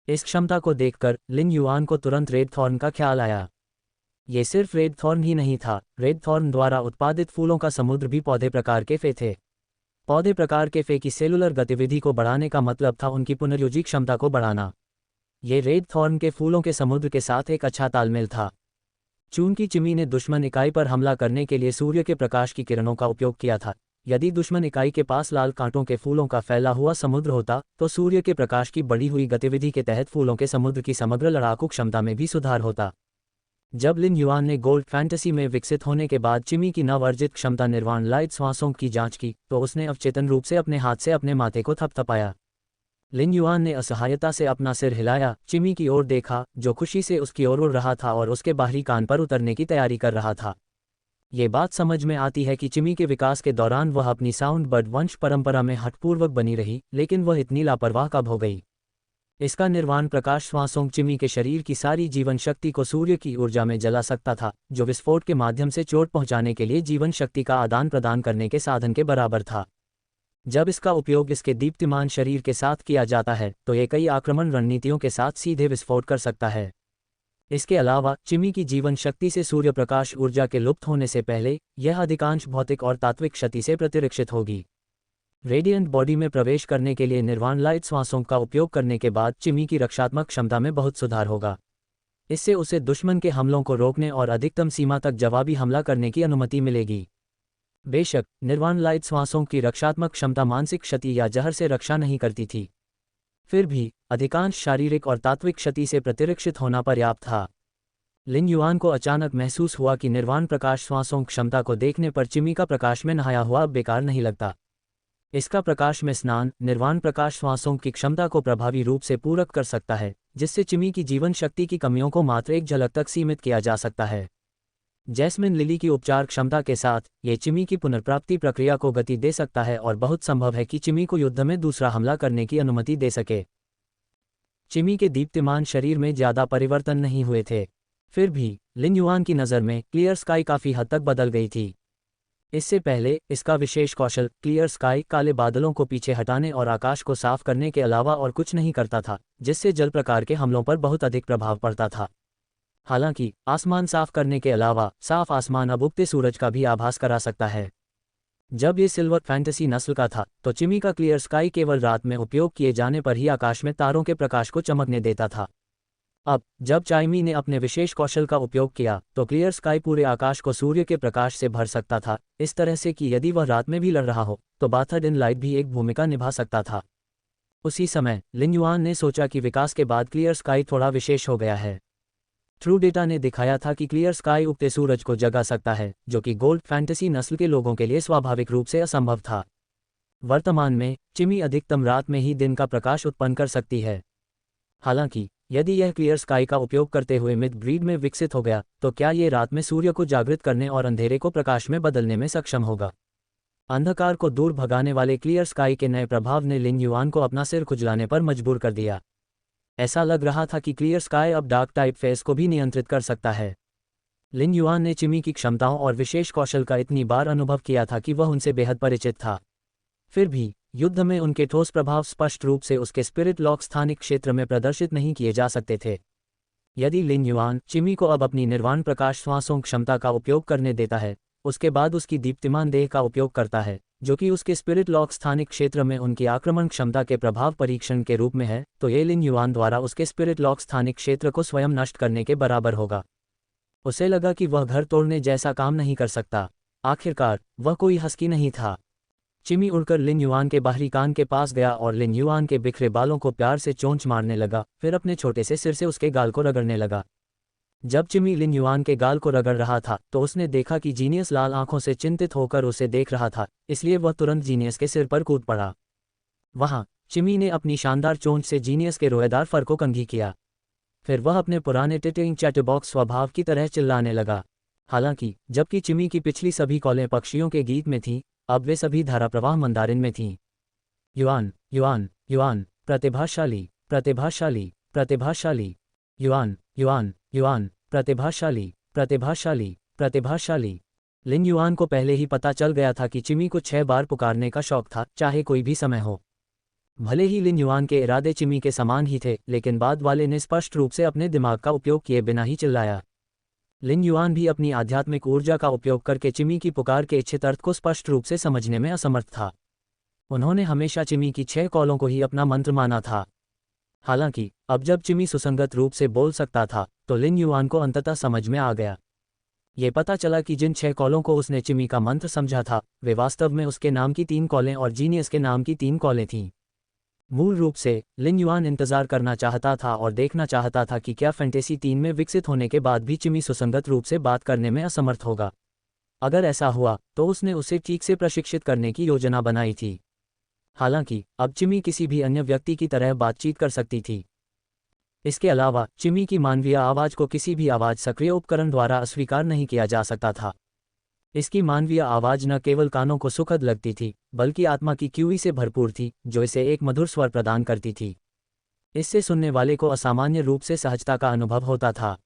इस क्षमता को देखकर लिन युआन को तुरंत रेड थॉर्न का ख्याल आया। ये सिर्फ रेड थॉर्न ही नहीं था, रेड थॉर्न द्वारा उत्पादित फूलों का समुद्र भी पौधे प्रकार के फे थे। पौधे प्रकार के फे की सेलुलर गतिविधि को बढ़ाने का मतलब था उनकी पुनर्योजी क्षमता को बढ़ाना। ये रेड थॉर्न के फूलों के समुद्र के साथ एक अच्छा तालमेल था। चूंकि चिमी ने दुश्मन इकाई पर हमला करने के लिए सूर्य के प्रकाश की किरणों का उपयोग किया था, यदि दुश्मन इकाई के पास लाल कांटों के फूलों का फैला हुआ समुद्र होता तो सूर्य के प्रकाश की बढ़ी हुई गतिविधि के तहत फूलों के समुद्र की समग्र लड़ाकू क्षमता में भी सुधार होता। जब लिन युआन ने गोल्ड फैंटेसी में विकसित होने के बाद चिमी की नव अर्जित क्षमता निर्वाण लाइट श्वासों की जांच की तो उसने अवचेतन रूप से अपने हाथ से अपने माथे को थपथपाया। लिन युआन ने असहायता से अपना सिर हिलाया, चिमी की ओर देखा जो खुशी से उसकी ओर उड़ रहा था और उसके बाहरी कान पर उतरने की तैयारी कर रहा था। ये बात समझ में आती है कि चिमी के विकास के दौरान वह अपनी साउंड बर्ड वंश परंपरा में हठपूर्वक बनी रही, लेकिन वह इतनी लापरवाह कब हो गई। इसका निर्वाण प्रकाश श्वासों चिमी के शरीर की सारी जीवन शक्ति को सूर्य की ऊर्जा में जला सकता था, जो विस्फोट के माध्यम से चोट पहुंचाने के लिए जीवन शक्ति का आदान प्रदान करने के साधन के बराबर था। जब इसका उपयोग इसके दीप्तिमान शरीर के साथ किया जाता है तो ये कई आक्रमण रणनीतियों के साथ सीधे विस्फोट कर सकता है। इसके अलावा चिमी की जीवन शक्ति से सूर्य प्रकाश ऊर्जा के लुप्त होने से पहले यह अधिकांश भौतिक और तात्विक क्षति से प्रतिरक्षित होगी। रेडिएंट बॉडी में प्रवेश करने के लिए निर्वाण लाइट श्वासों का उपयोग करने के बाद चिमी की रक्षात्मक क्षमता में बहुत सुधार होगा। इससे उसे दुश्मन के हमलों को रोकने और अधिकतम सीमा तक जवाबी हमला करने की अनुमति मिलेगी। बेशक निर्वाण लाइट श्वासों की रक्षात्मक क्षमता मानसिक क्षति या जहर से रक्षा नहीं करती थी, फिर भी अधिकांश शारीरिक और तात्विक क्षति से प्रतिरक्षित होना पर्याप्त था। लिन युआन को अचानक महसूस हुआ कि निर्वाण प्रकाश श्वासों क्षमता को देखने पर चिमी का प्रकाश में नहाया हुआ अब बेकार नहीं लगता। इसका प्रकाश में स्नान निर्वाण प्रकाश श्वासों की क्षमता को प्रभावी रूप से पूरक कर सकता है, जिससे चिमी की जीवन शक्ति की कमियों को मात्र एक झलक तक सीमित किया जा सकता है। जैस्मिन लिली की उपचार क्षमता के साथ ये चिमी की पुनर्प्राप्ति प्रक्रिया को गति दे सकता है और बहुत संभव है कि चिमी को युद्ध में दूसरा हमला करने की अनुमति दे सके। चिमी के दीप्तिमान शरीर में ज्यादा परिवर्तन नहीं हुए थे, फिर भी लिन युआन की नज़र में क्लियर स्काई काफ़ी हद तक बदल गई थी। इससे पहले इसका विशेष कौशल क्लियर स्काई काले बादलों को पीछे हटाने और आकाश को साफ करने के अलावा और कुछ नहीं करता था, जिससे जल प्रकार के हमलों पर बहुत अधिक प्रभाव पड़ता था। हालांकि आसमान साफ करने के अलावा साफ आसमान अब उगते सूरज का भी आभास करा सकता है। जब ये सिल्वर फैंटेसी नस्ल का था तो चिमी का क्लियर स्काई केवल रात में उपयोग किए जाने पर ही आकाश में तारों के प्रकाश को चमकने देता था। अब जब चाइमी ने अपने विशेष कौशल का उपयोग किया तो क्लियर स्काई पूरे आकाश को सूर्य के प्रकाश से भर सकता था, इस तरह से कि यदि वह रात में भी लड़ रहा हो तो बाथर्ड इन लाइट भी एक भूमिका निभा सकता था। उसी समय लिन युआन ने सोचा कि विकास के बाद क्लियर स्काई थोड़ा विशेष हो गया है। ट्रू डेटा ने दिखाया था कि क्लियर स्काई उगते सूरज को जगा सकता है, जो कि गोल्ड फैंटेसी नस्ल के लोगों के लिए स्वाभाविक रूप से असंभव था। वर्तमान में चिमी अधिकतम रात में ही दिन का प्रकाश उत्पन्न कर सकती है। हालांकि यदि यह क्लियर स्काई का उपयोग करते हुए मिड ब्रीड में विकसित हो गया तो क्या ये रात में सूर्य को जागृत करने और अंधेरे को प्रकाश में बदलने में सक्षम होगा। अंधकार को दूर भगाने वाले क्लियर स्काई के नए प्रभाव ने लिन युआन को अपना सिर खुजलाने पर मजबूर कर दिया। ऐसा लग रहा था कि क्लियर स्काई अब डार्क टाइप फेस को भी नियंत्रित कर सकता है। लिन युआन ने चिमी की क्षमताओं और विशेष कौशल का इतनी बार अनुभव किया था कि वह उनसे बेहद परिचित था। फिर भी युद्ध में उनके ठोस प्रभाव स्पष्ट रूप से उसके स्पिरिट लॉक स्थानिक क्षेत्र में प्रदर्शित नहीं किए जा सकते थे। यदि लिन युआन चिमी को अब अपनी निर्वाण प्रकाश श्वासों क्षमता का उपयोग करने देता है, उसके बाद उसकी दीप्तिमान देह का उपयोग करता है, जो कि उसके स्पिरिट लॉक स्थानिक क्षेत्र में उनकी आक्रमण क्षमता के प्रभाव परीक्षण के रूप में है, तो ये लिन युआन द्वारा उसके स्पिरिट लॉक स्थानिक क्षेत्र को स्वयं नष्ट करने के बराबर होगा। उसे लगा कि वह घर तोड़ने जैसा काम नहीं कर सकता। आखिरकार वह कोई हस्की नहीं था। चिमी उड़कर लिन युआन के बाहरी कान के पास गया और लिन युआन के बिखरे बालों को प्यार से चोंच मारने लगा, फिर अपने छोटे से सिर से उसके गाल को रगड़ने लगा। जब चिमी लिन युआन के गाल को रगड़ रहा था तो उसने देखा कि जीनियस लाल आंखों से चिंतित होकर उसे देख रहा था, इसलिए वह तुरंत जीनियस के सिर पर कूद पड़ा। वहां चिमी ने अपनी शानदार चोंच से जीनियस के रोएदार फर को कंघी किया। फिर वह अपने पुराने टिटिंग चैटरबॉक्स स्वभाव की तरह चिल्लाने लगा। हालांकि जबकि चिमी की पिछली सभी कॉलें पक्षियों के गीत में थीं, अब वे सभी धाराप्रवाह मंदारिन में थीं। युआन युआन युआन प्रतिभाशाली प्रतिभाशाली प्रतिभाशाली, युआन युआन युआन प्रतिभाशाली प्रतिभाशाली, प्रतिभाशाली। लिन युआन को पहले ही पता चल गया था कि चिमी को 6 बार पुकारने का शौक था, चाहे कोई भी समय हो। भले ही लिन युआन के इरादे चिमी के समान ही थे, लेकिन बाद वाले ने स्पष्ट रूप से अपने दिमाग का उपयोग किए बिना ही चिल्लाया। लिन युआन भी अपनी आध्यात्मिक ऊर्जा का उपयोग करके चिमी की पुकार के इच्छित अर्थ को स्पष्ट रूप से समझने में असमर्थ था। उन्होंने हमेशा चिमी की 6 कॉलों को ही अपना मंत्र माना था। हालांकि अब जब चिमी सुसंगत रूप से बोल सकता था, तो लिन युआन को अंततः समझ में आ गया। ये पता चला कि जिन 6 कॉलों को उसने चिमी का मंत्र समझा था, वे वास्तव में उसके नाम की 3 कॉलें और जीनियस के नाम की 3 कॉलें थीं। मूल रूप से लिन युआन इंतजार करना चाहता था और देखना चाहता था कि क्या फैंटेसी 3 में विकसित होने के बाद भी चिमी सुसंगत रूप से बात करने में असमर्थ होगा। अगर ऐसा हुआ तो उसने उसे ठीक से प्रशिक्षित करने की योजना बनाई थी। हालांकि अब चिमी किसी भी अन्य व्यक्ति की तरह बातचीत कर सकती थी। इसके अलावा चिमी की मानवीय आवाज़ को किसी भी आवाज़ सक्रिय उपकरण द्वारा अस्वीकार नहीं किया जा सकता था। इसकी मानवीय आवाज़ न केवल कानों को सुखद लगती थी, बल्कि आत्मा की क्यूई से भरपूर थी, जो इसे एक मधुर स्वर प्रदान करती थी। इससे सुनने वाले को असामान्य रूप से सहजता का अनुभव होता था।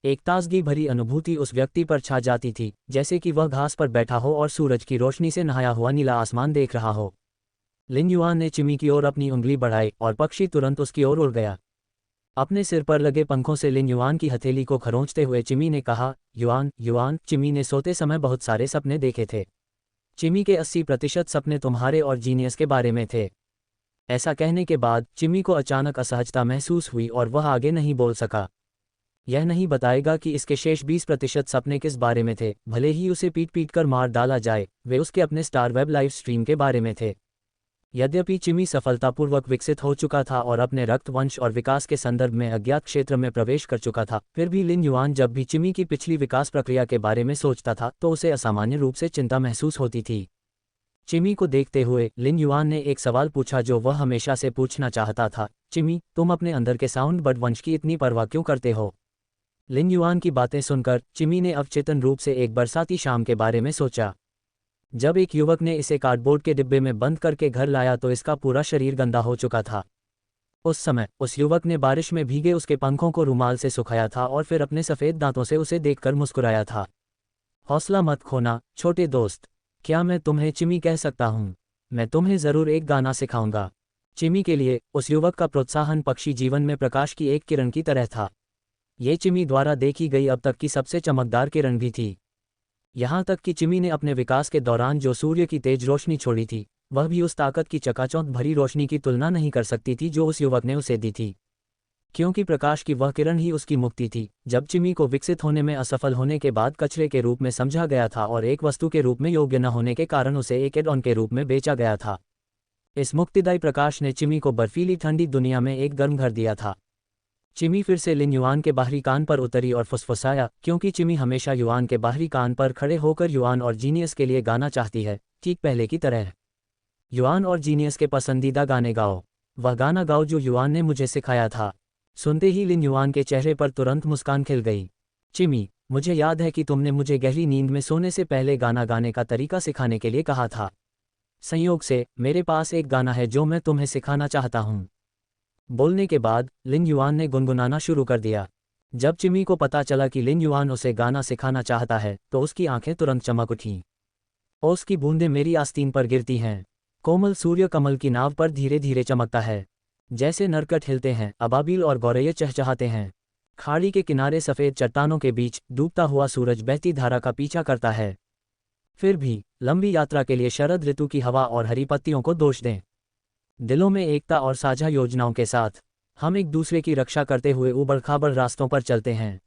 एक ताजगी भरी अनुभूति उस व्यक्ति पर छा जाती थी, जैसे कि वह घास पर बैठा हो और सूरज की रोशनी से नहाया हुआ नीला आसमान देख रहा हो। लिन युआन ने चिमी की ओर अपनी उंगली बढ़ाई और पक्षी तुरंत उसकी ओर उड़ गया। अपने सिर पर लगे पंखों से लिन युआन की हथेली को खरोंचते हुए चिमी ने कहा, युआन, युआन। चिमी ने सोते समय बहुत सारे सपने देखे थे। चिमी के 80% सपने तुम्हारे और जीनियस के बारे में थे। ऐसा कहने के बाद चिमी को अचानक असहजता महसूस हुई और वह आगे नहीं बोल सका। यह नहीं बताएगा कि इसके शेष 20% सपने किस बारे में थे, भले ही उसे पीट पीट कर मार डाला जाए। वे उसके अपने स्टार वेब लाइव स्ट्रीम के बारे में थे। यद्यपि चिमी सफलतापूर्वक विकसित हो चुका था और अपने रक्त वंश और विकास के संदर्भ में अज्ञात क्षेत्र में प्रवेश कर चुका था, फिर भी लिन युआन जब भी चिमी की पिछली विकास प्रक्रिया के बारे में सोचता था तो उसे असामान्य रूप से चिंता महसूस होती थी। चिमी को देखते हुए लिन युआन ने एक सवाल पूछा जो वह हमेशा से पूछना चाहता था, चिमी, तुम अपने अंदर के साउंड बर्ड वंश की इतनी परवाह क्यों करते हो? लिन युआन की बातें सुनकर चिमी ने अवचेतन रूप से एक बरसाती शाम के बारे में सोचा। जब एक युवक ने इसे कार्डबोर्ड के डिब्बे में बंद करके घर लाया तो इसका पूरा शरीर गंदा हो चुका था। उस समय उस युवक ने बारिश में भीगे उसके पंखों को रुमाल से सुखाया था और फिर अपने सफ़ेद दांतों से उसे देखकर मुस्कुराया था। हौसला मत खोना, छोटे दोस्त। क्या मैं तुम्हें चिमी कह सकता हूँ? मैं तुम्हें ज़रूर एक गाना सिखाऊंगा। चिमी के लिए उस युवक का प्रोत्साहन पक्षी जीवन में प्रकाश की एक किरण की तरह था। ये चिमी द्वारा देखी गई अब तक की सबसे चमकदार किरण भी थी। यहाँ तक कि चिमी ने अपने विकास के दौरान जो सूर्य की तेज रोशनी छोड़ी थी, वह भी उस ताकत की चकाचौंध भरी रोशनी की तुलना नहीं कर सकती थी जो उस युवक ने उसे दी थी। क्योंकि प्रकाश की वह किरण ही उसकी मुक्ति थी। जब चिमी को विकसित होने में असफल होने के बाद कचरे के रूप में समझा गया था और एक वस्तु के रूप में योग्य न होने के कारण उसे एक एड ऑन के रूप में बेचा गया था, इस मुक्तिदायी प्रकाश ने चिमी को बर्फीली ठंडी दुनिया में एक गर्म घर दिया था। चिमी फिर से लिन युआन के बाहरी कान पर उतरी और फुसफुसाया, क्योंकि चिमी हमेशा युआन के बाहरी कान पर खड़े होकर युआन और जीनियस के लिए गाना चाहती है, ठीक पहले की तरह। युआन और जीनियस के पसंदीदा गाने गाओ। वह गाना गाओ जो युआन ने मुझे सिखाया था। सुनते ही लिन युआन के चेहरे पर तुरंत मुस्कान खिल गई। चिमी, मुझे याद है कि तुमने मुझे गहरी नींद में सोने से पहले गाना गाने का तरीका सिखाने के लिए कहा था। संयोग से मेरे पास एक गाना है जो मैं तुम्हें सिखाना चाहता हूँ। बोलने के बाद लिन युआन ने गुनगुनाना शुरू कर दिया। जब चिमी को पता चला कि लिन युआन उसे गाना सिखाना चाहता है तो उसकी आंखें तुरंत चमक उठीं। ओस की बूंदें मेरी आस्तीन पर गिरती हैं। कोमल सूर्य कमल की नाव पर धीरे धीरे चमकता है। जैसे नरकट हिलते हैं, अबाबिल और गौरैये चहचहाते हैं। खाड़ी के किनारे सफ़ेद चट्टानों के बीच डूबता हुआ सूरज बहती धारा का पीछा करता है। फिर भी लंबी यात्रा के लिए शरद ऋतु की हवा और हरी पत्तियों को दोष दें। दिलों में एकता और साझा योजनाओं के साथ हम एक दूसरे की रक्षा करते हुए उबड़-खाबड़ रास्तों पर चलते हैं।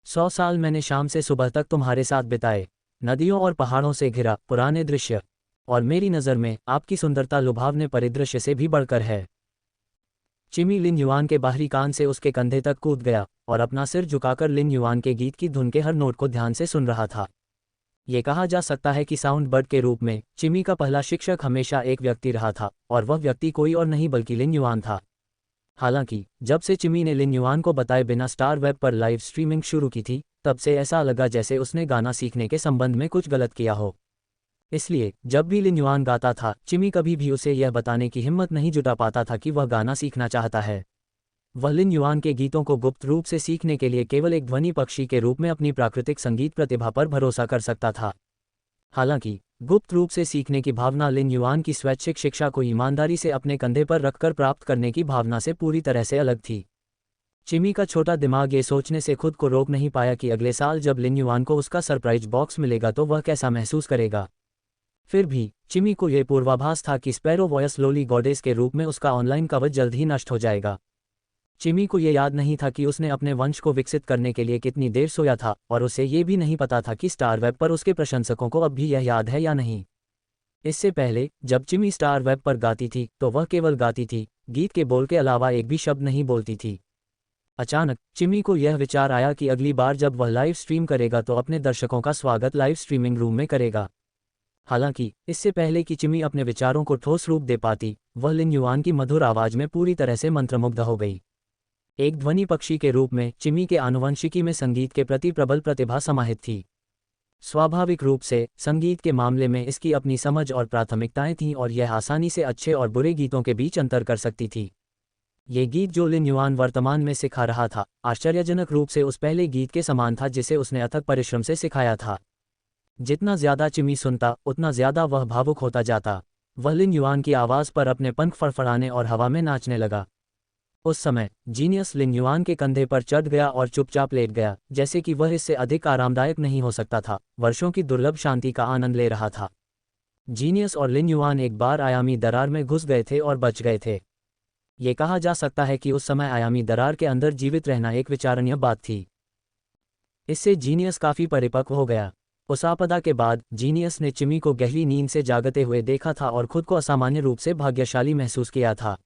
100 साल मैंने शाम से सुबह तक तुम्हारे साथ बिताए, नदियों और पहाड़ों से घिरा पुराने दृश्य, और मेरी नज़र में आपकी सुंदरता लुभावने परिदृश्य से भी बढ़कर है। चिमी लिन युआन के बाहरी कान से उसके कंधे तक कूद गया और अपना सिर झुकाकर लिन युआन के गीत की धुन के हर नोट को ध्यान से सुन रहा था। ये कहा जा सकता है कि साउंड बर्ड के रूप में चिमी का पहला शिक्षक हमेशा एक व्यक्ति रहा था, और वह व्यक्ति कोई और नहीं बल्कि लिन युआन था। हालांकि जब से चिमी ने लिन युआन को बताए बिना स्टार वेब पर लाइव स्ट्रीमिंग शुरू की थी, तब से ऐसा लगा जैसे उसने गाना सीखने के संबंध में कुछ गलत किया हो। इसलिए जब भी लिन युआन गाता था, चिमी कभी भी उसे यह बताने की हिम्मत नहीं जुटा पाता था कि वह गाना सीखना चाहता है। वह लिन युआन के गीतों को गुप्त रूप से सीखने के लिए केवल एक ध्वनि पक्षी के रूप में अपनी प्राकृतिक संगीत प्रतिभा पर भरोसा कर सकता था। हालांकि गुप्त रूप से सीखने की भावना लिन युआन की स्वैच्छिक शिक्षा को ईमानदारी से अपने कंधे पर रखकर प्राप्त करने की भावना से पूरी तरह से अलग थी। चिमी का छोटा दिमाग ये सोचने से खुद को रोक नहीं पाया कि अगले साल जब लिन युआन को उसका सरप्राइज बॉक्स मिलेगा तो वह कैसा महसूस करेगा। फिर भी चिमी को यह पूर्वाभास था कि स्पैरो वॉयस लोली गॉडेस के रूप में उसका ऑनलाइन कवच जल्द ही नष्ट हो जाएगा। चिमी को यह याद नहीं था कि उसने अपने वंश को विकसित करने के लिए कितनी देर सोया था, और उसे ये भी नहीं पता था कि स्टार वेब पर उसके प्रशंसकों को अब भी यह याद है या नहीं। इससे पहले जब चिमी स्टार वेब पर गाती थी तो वह केवल गाती थी, गीत के बोल के अलावा एक भी शब्द नहीं बोलती थी। अचानक चिमी को यह विचार आया कि अगली बार जब वह लाइव स्ट्रीम करेगा तो अपने दर्शकों का स्वागत लाइव स्ट्रीमिंग रूम में करेगा। हालांकि इससे पहले कि चिमी अपने विचारों को ठोस रूप दे पाती, वह लिन युआन की मधुर आवाज में पूरी तरह से मंत्रमुग्ध हो गई। एक ध्वनि पक्षी के रूप में चिमी के आनुवंशिकी में संगीत के प्रति प्रबल प्रतिभा समाहित थी। स्वाभाविक रूप से संगीत के मामले में इसकी अपनी समझ और प्राथमिकताएं थीं और यह आसानी से अच्छे और बुरे गीतों के बीच अंतर कर सकती थी। ये गीत जो लिन युआन वर्तमान में सिखा रहा था, आश्चर्यजनक रूप से उस पहले गीत के समान था जिसे उसने अथक परिश्रम से सिखाया था। जितना ज्यादा चिमी सुनता उतना ज्यादा वह भावुक होता जाता। वह लिन युआन की आवाज़ पर अपने पंख फड़फड़ाने और हवा में नाचने लगा। उस समय जीनियस लिन युआन के कंधे पर चढ़ गया और चुपचाप लेट गया, जैसे कि वह इससे अधिक आरामदायक नहीं हो सकता था, वर्षों की दुर्लभ शांति का आनंद ले रहा था। जीनियस और लिन युआन एक बार आयामी दरार में घुस गए थे और बच गए थे। ये कहा जा सकता है कि उस समय आयामी दरार के अंदर जीवित रहना एक विचारणीय बात थी। इससे जीनियस काफी परिपक्व हो गया। उस आपदा के बाद जीनियस ने चिमी को गहरी नींद से जागते हुए देखा था और खुद को असामान्य रूप से भाग्यशाली महसूस किया था।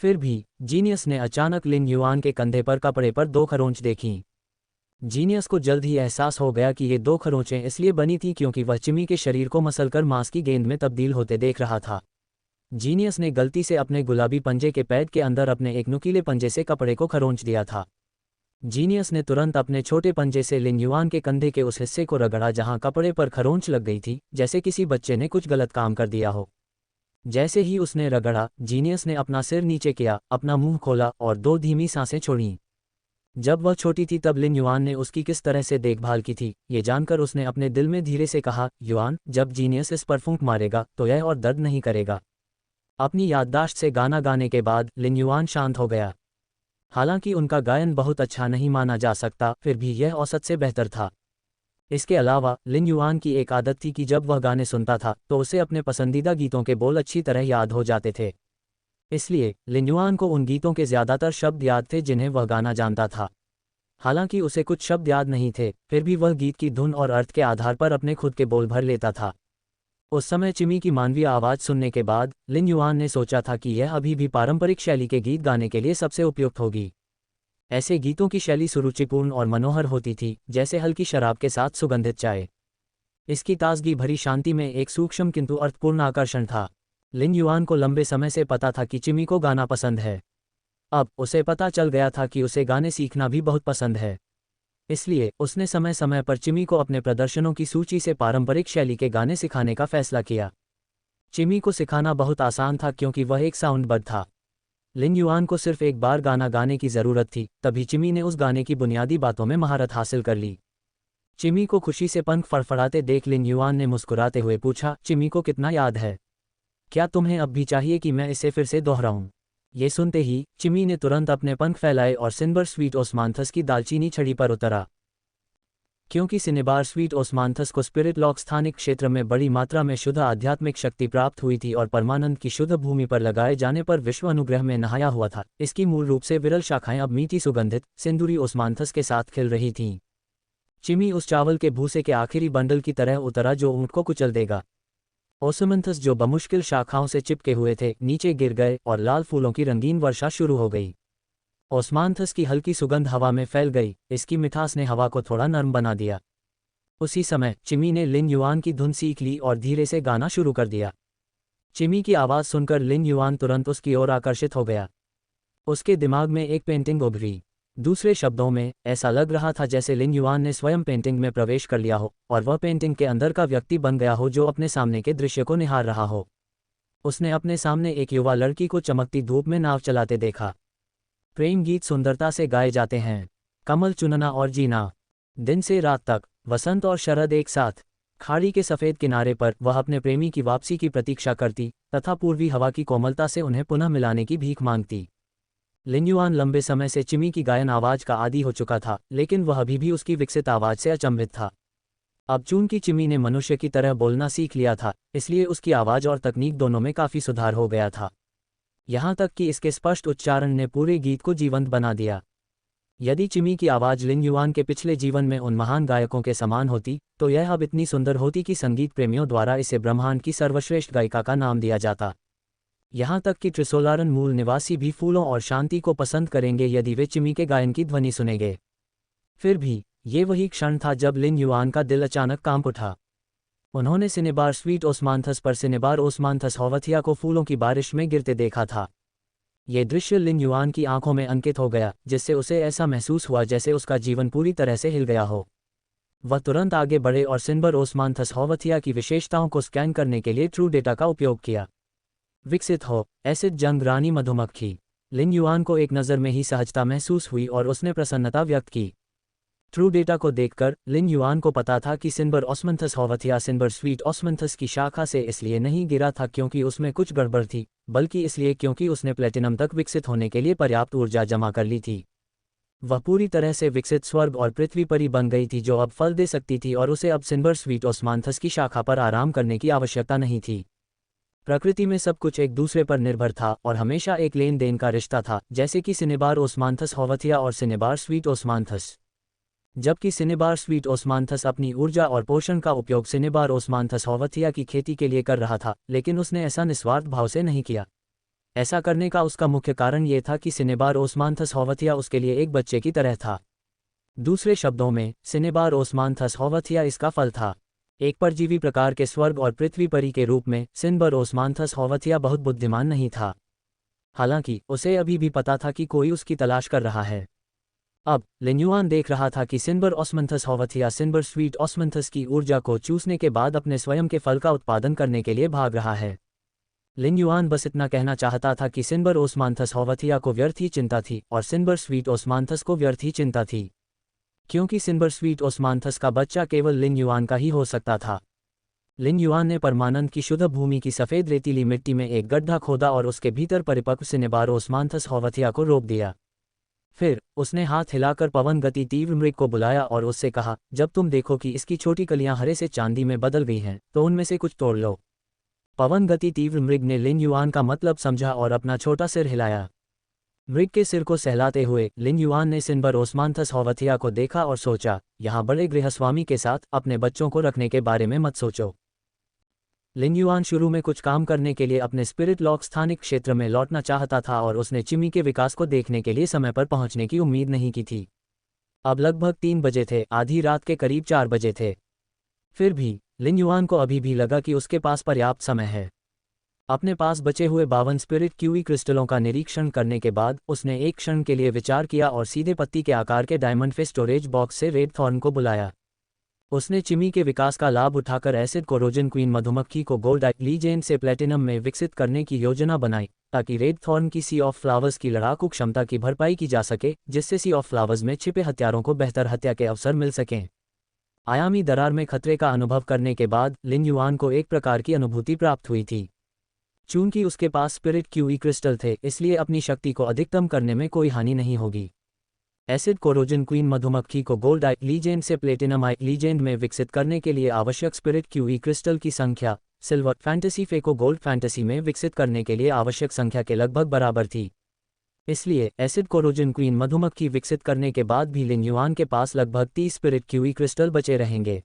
फिर भी जीनियस ने अचानक लिन युआन के कंधे पर कपड़े पर 2 खरोंच देखीं। जीनियस को जल्द ही एहसास हो गया कि ये 2 खरोंचें इसलिए बनी थीं क्योंकि वह चिमी के शरीर को मसलकर मांस की गेंद में तब्दील होते देख रहा था। जीनियस ने गलती से अपने गुलाबी पंजे के पैड के अंदर अपने एक नुकीले पंजे से कपड़े को खरोंच दिया था। जीनियस ने तुरंत अपने छोटे पंजे से लिन युआन के कंधे के उस हिस्से को रगड़ा जहां कपड़े पर खरोंच लग गई थी, जैसे किसी बच्चे ने कुछ गलत काम कर दिया हो। जैसे ही उसने रगड़ा, जीनियस ने अपना सिर नीचे किया, अपना मुंह खोला और 2 धीमी सांसें छोड़ीं। जब वह छोटी थी तब लिन युआन ने उसकी किस तरह से देखभाल की थी, ये जानकर उसने अपने दिल में धीरे से कहा, युआन, जब जीनियस इस पर फूंक मारेगा तो यह और दर्द नहीं करेगा। अपनी याददाश्त से गाना गाने के बाद लिन युआन शांत हो गया। हालांकि उनका गायन बहुत अच्छा नहीं माना जा सकता, फिर भी यह औसत से बेहतर था। इसके अलावा लिन युआन की एक आदत थी कि जब वह गाने सुनता था तो उसे अपने पसंदीदा गीतों के बोल अच्छी तरह याद हो जाते थे। इसलिए लिन युआन को उन गीतों के ज़्यादातर शब्द याद थे जिन्हें वह गाना जानता था। हालांकि उसे कुछ शब्द याद नहीं थे, फिर भी वह गीत की धुन और अर्थ के आधार पर अपने खुद के बोल भर लेता था। उस समय चिमी की मानवीय आवाज़ सुनने के बाद लिन युआन ने सोचा था कि यह अभी भी पारंपरिक शैली के गीत गाने के लिए सबसे उपयुक्त होगी। ऐसे गीतों की शैली सुरुचिपूर्ण और मनोहर होती थी, जैसे हल्की शराब के साथ सुगंधित चाय। इसकी ताजगी भरी शांति में एक सूक्ष्म किंतु अर्थपूर्ण आकर्षण था। लिन युआन को लंबे समय से पता था कि चिमी को गाना पसंद है। अब उसे पता चल गया था कि उसे गाने सीखना भी बहुत पसंद है। इसलिए उसने समय समय पर चिमी को अपने प्रदर्शनों की सूची से पारंपरिक शैली के गाने सिखाने का फैसला किया। चिमी को सिखाना बहुत आसान था क्योंकि वह एक साउंड बर्ड था। लिन युआन को सिर्फ एक बार गाना गाने की ज़रूरत थी, तभी चिमी ने उस गाने की बुनियादी बातों में महारत हासिल कर ली। चिमी को खुशी से पंख फड़फड़ाते देख लिन युआन ने मुस्कुराते हुए पूछा, चिमी को कितना याद है? क्या तुम्हें अब भी चाहिए कि मैं इसे फिर से दोहराऊं? ये सुनते ही चिमी ने तुरंत अपने पंख फैलाए और सिनबर स्वीट ओस्मांथस की दालचीनी छड़ी पर उतरा। क्योंकि सिनेबार स्वीट ओस्मांथस को स्पिरिट लॉक स्थानिक क्षेत्र में बड़ी मात्रा में शुद्ध आध्यात्मिक शक्ति प्राप्त हुई थी और परमानंद की शुद्ध भूमि पर लगाए जाने पर विश्व अनुग्रह में नहाया हुआ था, इसकी मूल रूप से विरल शाखाएं अब मीठी सुगंधित सिंदूरी ओस्मांथस के साथ खिल रही थीं। चिमी उस चावल के भूसे के आखिरी बंडल की तरह उतरा जो ऊंट को कुचल देगा। ओस्मांथस जो बमुश्किल शाखाओं से चिपके हुए थे, नीचे गिर गए और लाल फूलों की रंगीन वर्षा शुरू हो गई। ओस्मांथस की हल्की सुगंध हवा में फैल गई, इसकी मिठास ने हवा को थोड़ा नरम बना दिया। उसी समय चिमी ने लिन युआन की धुन सीख ली और धीरे से गाना शुरू कर दिया। चिमी की आवाज़ सुनकर लिन युआन तुरंत उसकी ओर आकर्षित हो गया। उसके दिमाग में एक पेंटिंग उभरी। दूसरे शब्दों में, ऐसा लग रहा था जैसे लिन युआन ने स्वयं पेंटिंग में प्रवेश कर लिया हो और वह पेंटिंग के अंदर का व्यक्ति बन गया हो जो अपने सामने के दृश्य को निहार रहा हो। उसने अपने सामने एक युवा लड़की को चमकती धूप में नाव चलाते देखा। प्रेम गीत सुंदरता से गाए जाते हैं। कमल चुनना और जीना। दिन से रात तक, वसंत और शरद एक साथ। खाड़ी के सफ़ेद किनारे पर वह अपने प्रेमी की वापसी की प्रतीक्षा करती तथा पूर्वी हवा की कोमलता से उन्हें पुनः मिलाने की भीख मांगती। लिन युआन लंबे समय से चिमी की गायन आवाज़ का आदी हो चुका था, लेकिन वह अभी भी उसकी विकसित आवाज़ से अचंभित था। अब चूंकि चिमी ने मनुष्य की तरह बोलना सीख लिया था, इसलिए उसकी आवाज़ और तकनीक दोनों में काफ़ी सुधार हो गया था। यहाँ तक कि इसके स्पष्ट उच्चारण ने पूरे गीत को जीवंत बना दिया। यदि चिमी की आवाज़ लिन युआन के पिछले जीवन में उन महान गायकों के समान होती, तो यह अब इतनी सुंदर होती कि संगीत प्रेमियों द्वारा इसे ब्रह्मांड की सर्वश्रेष्ठ गायिका का नाम दिया जाता। यहाँ तक कि ट्रिसोलारन मूल निवासी भी फूलों और शांति को पसंद करेंगे यदि वे चिमी के गायन की ध्वनि सुनेंगे। फिर भी ये वही क्षण था जब लिन युआन का दिल अचानक कांप उठा। उन्होंने सिनेबार स्वीट ओस्मांथस पर सिनेबार ओस्मांथस होवथिया को फूलों की बारिश में गिरते देखा था। ये दृश्य लिन युआन की आंखों में अंकित हो गया, जिससे उसे ऐसा महसूस हुआ जैसे उसका जीवन पूरी तरह से हिल गया हो। वह तुरंत आगे बढ़े और सिनबर ओस्मांथस होवथिया की विशेषताओं को स्कैन करने के लिए ट्रू डेटा का उपयोग किया। विकसित हो, एसिड जंग रानी मधुमक्खी। लिन युआन को एक नज़र में ही सहजता महसूस हुई और उसने प्रसन्नता व्यक्त की। ट्रू डेटा को देखकर लिन युआन को पता था कि सिनबर ओस्मांथस होवथिया सिनबर स्वीट ओस्मांथस की शाखा से इसलिए नहीं गिरा था क्योंकि उसमें कुछ गड़बड़ थी, बल्कि इसलिए क्योंकि उसने प्लेटिनम तक विकसित होने के लिए पर्याप्त ऊर्जा जमा कर ली थी। वह पूरी तरह से विकसित स्वर्ग और पृथ्वी परी बन गई थी जो अब फल दे सकती थी और उसे अब सिनबर स्वीट ओस्मांथस की शाखा पर आराम करने की आवश्यकता नहीं थी। प्रकृति में सब कुछ एक दूसरे पर निर्भर था और हमेशा एक लेन देन का रिश्ता था, जैसे कि सिनेबार ओस्मांथस होवथिया और सिनेबार स्वीट ओस्मांथस। जबकि सिनेबार स्वीट ओस्मांथस अपनी ऊर्जा और पोषण का उपयोग सिनेबार ओस्मांथस होवथिया की खेती के लिए कर रहा था, लेकिन उसने ऐसा निस्वार्थ भाव से नहीं किया। ऐसा करने का उसका मुख्य कारण ये था कि सिनेबार ओस्मांथस होवथिया उसके लिए एक बच्चे की तरह था। दूसरे शब्दों में, सिनेबार ओस्मांथस होवथिया इसका फल था। एक परजीवी प्रकार के स्वर्ग और पृथ्वी परी के रूप में सिनबर ओस्मांथस होवथिया बहुत बुद्धिमान नहीं था। हालांकि उसे अभी भी पता था कि कोई उसकी तलाश कर रहा है। अब लिन युआन देख रहा था कि सिनबर ओस्मांथस होवथिया सिनबर स्वीट ओस्मांथस की ऊर्जा को चूसने के बाद अपने स्वयं के फल का उत्पादन करने के लिए भाग रहा है। लिन युआन बस इतना कहना चाहता था कि सिनबर ओस्मांथस होवथिया को व्यर्थ ही चिंता थी और सिनबर स्वीट ओस्मांथस को व्यर्थ ही चिंता थी, क्योंकि सिनबर स्वीट ओस्मांथस का बच्चा केवल लिन युआन का ही हो सकता था। लिन युआन ने परमानंद की शुद्ध भूमि की सफ़ेद रेतीली मिट्टी में एक गड्ढा खोदा और उसके भीतर परिपक्व सिनेबार ओस्मांथस होवथिया को रोप दिया। फिर उसने हाथ हिलाकर पवन गति तीव्र मृग को बुलाया और उससे कहा, जब तुम देखो कि इसकी छोटी कलियां हरे से चांदी में बदल गई हैं, तो उनमें से कुछ तोड़ लो। पवन गति तीव्र मृग ने लिन युआन का मतलब समझा और अपना छोटा सिर हिलाया। मृग के सिर को सहलाते हुए लिन युआन ने सिनबर ओस्मांथस होवथिया को देखा और सोचा, यहाँ बड़े गृहस्वामी के साथ अपने बच्चों को रखने के बारे में मत सोचो। लिन युआन शुरू में कुछ काम करने के लिए अपने स्पिरिट लॉक स्थानिक क्षेत्र में लौटना चाहता था और उसने चिमी के विकास को देखने के लिए समय पर पहुंचने की उम्मीद नहीं की थी। अब लगभग 3 बजे थे, आधी रात के करीब 4 बजे थे। फिर भी लिन युआन को अभी भी लगा कि उसके पास पर्याप्त समय है। अपने पास बचे हुए 52 स्पिरिट क्यूई क्रिस्टलों का निरीक्षण करने के बाद उसने एक क्षण के लिए विचार किया और सीधे पत्ती के आकार के डायमंड फिश स्टोरेज बॉक्स से रेड थॉर्न को बुलाया। उसने चिमी के विकास का लाभ उठाकर एसिड कोरोजन क्वीन मधुमक्खी को गोल्ड लीजेंड से प्लेटिनम में विकसित करने की योजना बनाई, ताकि रेड थॉर्न की सी ऑफ फ्लावर्स की लड़ाकू क्षमता की भरपाई की जा सके, जिससे सी ऑफ फ्लावर्स में छिपे हत्यारों को बेहतर हत्या के अवसर मिल सकें। आयामी दरार में खतरे का अनुभव करने के बाद लिन युआन को एक प्रकार की अनुभूति प्राप्त हुई थी। चूंकि उसके पास स्पिरिट क्यूई क्रिस्टल थे, इसलिए अपनी शक्ति को अधिकतम करने में कोई हानि नहीं होगी। एसिड कोरोजन क्वीन मधुमक्खी को गोल्ड लीजेंड से प्लेटिनम लीजेंड में विकसित करने के लिए आवश्यक स्पिरिट क्यूई क्रिस्टल की संख्या सिल्वर फैंटेसी फे को गोल्ड फैंटेसी में विकसित करने के लिए आवश्यक संख्या के लगभग बराबर थी। इसलिए एसिड कोरोजन क्वीन मधुमक्खी विकसित करने के बाद भी लिन युआन के पास लगभग 30 स्पिरिट क्यूई क्रिस्टल बचे रहेंगे।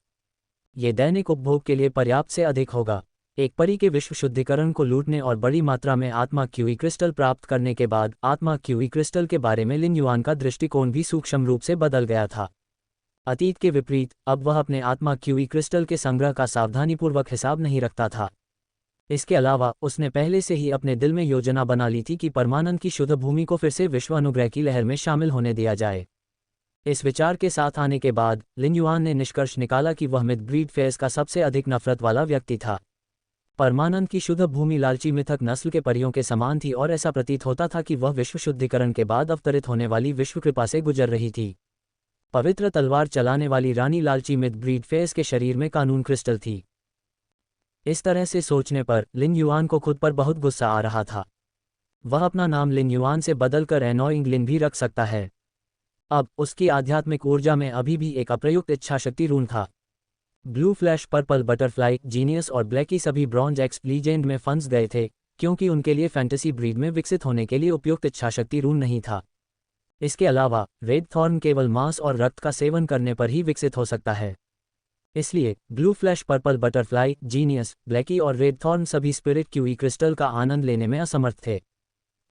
ये दैनिक उपभोग के लिए पर्याप्त से अधिक होगा। एक परी के विश्व शुद्धिकरण को लूटने और बड़ी मात्रा में आत्मा क्यूई क्रिस्टल प्राप्त करने के बाद आत्मा क्यूई क्रिस्टल के बारे में लिन युआन का दृष्टिकोण भी सूक्ष्म रूप से बदल गया था। अतीत के विपरीत अब वह अपने आत्मा क्यूई क्रिस्टल के संग्रह का सावधानीपूर्वक हिसाब नहीं रखता था। इसके अलावा उसने पहले से ही अपने दिल में योजना बना ली थी कि परमानंद की शुद्ध भूमि को फिर से विश्व अनुग्रह की लहर में शामिल होने दिया जाए। इस विचार के साथ आने के बाद लिन युआन ने निष्कर्ष निकाला कि वह मिड ब्रीड फेयर्स का सबसे अधिक नफरत वाला व्यक्ति था। परमानंद की शुद्ध भूमि लालची मिथक नस्ल के परियों के समान थी और ऐसा प्रतीत होता था कि वह विश्व शुद्धिकरण के बाद अवतरित होने वाली विश्व कृपा से गुजर रही थी। पवित्र तलवार चलाने वाली रानी लालची मिथ ब्रीड फेस के शरीर में कानून क्रिस्टल थी। इस तरह से सोचने पर लिन युआन को खुद पर बहुत गुस्सा आ रहा था। वह अपना नाम लिन युआन से बदलकर एनोइंग लिन भी रख सकता है। अब उसकी आध्यात्मिक ऊर्जा में अभी भी एक अप्रयुक्त इच्छाशक्ति रून था। Blue flash, purple butterfly, genius और ब्लैकी सभी ब्रॉन्ज एक्स लीजेंड में फंस गए थे, क्योंकि उनके लिए फैंटेसी ब्रीड में विकसित होने के लिए उपयुक्त इच्छाशक्ति रून नहीं था। इसके अलावा रेड थॉर्न केवल मांस और रक्त का सेवन करने पर ही विकसित हो सकता है। इसलिए blue flash, purple butterfly, genius, Blackie और रेड थॉर्न सभी स्पिरिट क्यूई क्रिस्टल का आनंद लेने में असमर्थ थे।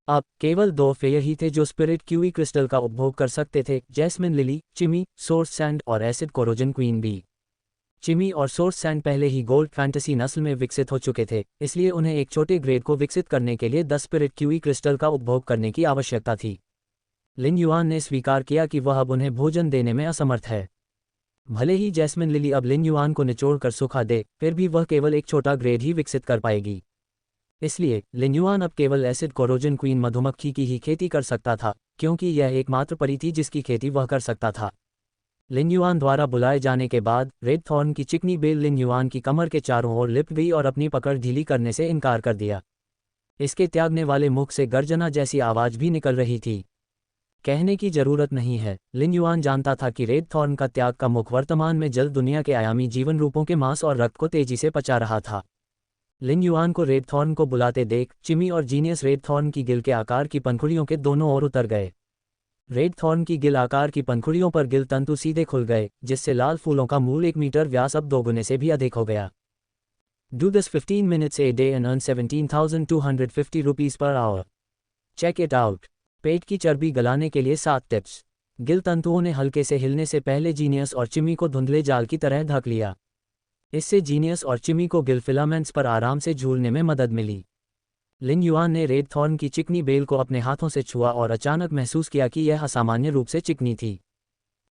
अब केवल 2 फेयर ही थे जो स्पिरिट क्यूई क्रिस्टल का उपभोग कर सकते थे, जैस्मिन लिली, चिमी, सोर्स सैंड और एसिड कोरोजन क्वीन बी। चिमी और सोर्स सैंड पहले ही गोल्ड फैंटेसी नस्ल में विकसित हो चुके थे, इसलिए उन्हें एक छोटे ग्रेड को विकसित करने के लिए 10 स्पिरिट क्यूई क्रिस्टल का उपभोग करने की आवश्यकता थी। लिन युआन ने स्वीकार किया कि वह अब उन्हें भोजन देने में असमर्थ है। भले ही जैस्मिन लिली अब लिन युआन को निचोड़कर सुखा दे, फिर भी वह केवल एक छोटा ग्रेड ही विकसित कर पाएगी। इसलिए लिन युआन अब केवल एसिड कोरोजन क्वीन मधुमक्खी की ही खेती कर सकता था, क्योंकि यह एकमात्र परी थी जिसकी खेती वह कर सकता था। लिन युआन द्वारा बुलाए जाने के बाद रेड थॉर्न की चिकनी बेल लिन युआन की कमर के चारों ओर लिपट गई और अपनी पकड़ ढीली करने से इनकार कर दिया। इसके त्यागने वाले मुख से गर्जना जैसी आवाज भी निकल रही थी। कहने की जरूरत नहीं है, लिन युआन जानता था कि रेड थॉर्न का त्याग का मुख वर्तमान में जल्द दुनिया के आयामी जीवन रूपों के मांस और रक्त को तेजी से पचा रहा था। लिन युआन को रेड थॉर्न को बुलाते देख चिमी और जीनियस रेड थॉर्न की गिल के आकार की पंखुड़ियों के दोनों ओर उतर गए। रेड थॉर्न की गिल आकार की पंखुड़ियों पर गिल तंतु सीधे खुल गए, जिससे लाल फूलों का मूल 1 मीटर व्यास अब 2 गुने से भी अधिक हो गया। Do this 15 minutes a day and earn 17,250 rupees per hour. Check it out. पेट की चर्बी गलाने के लिए 7 टिप्स। गिल तंतुओं ने हल्के से हिलने से पहले जीनियस और चिमी को धुंधले जाल की तरह ढक लिया। इससे जीनियस और चिमी को गिल फिलामेंट्स पर आराम से झूलने में मदद मिली। लिन युआन ने रेड थॉर्न की चिकनी बेल को अपने हाथों से छुआ और अचानक महसूस किया कि यह असामान्य रूप से चिकनी थी।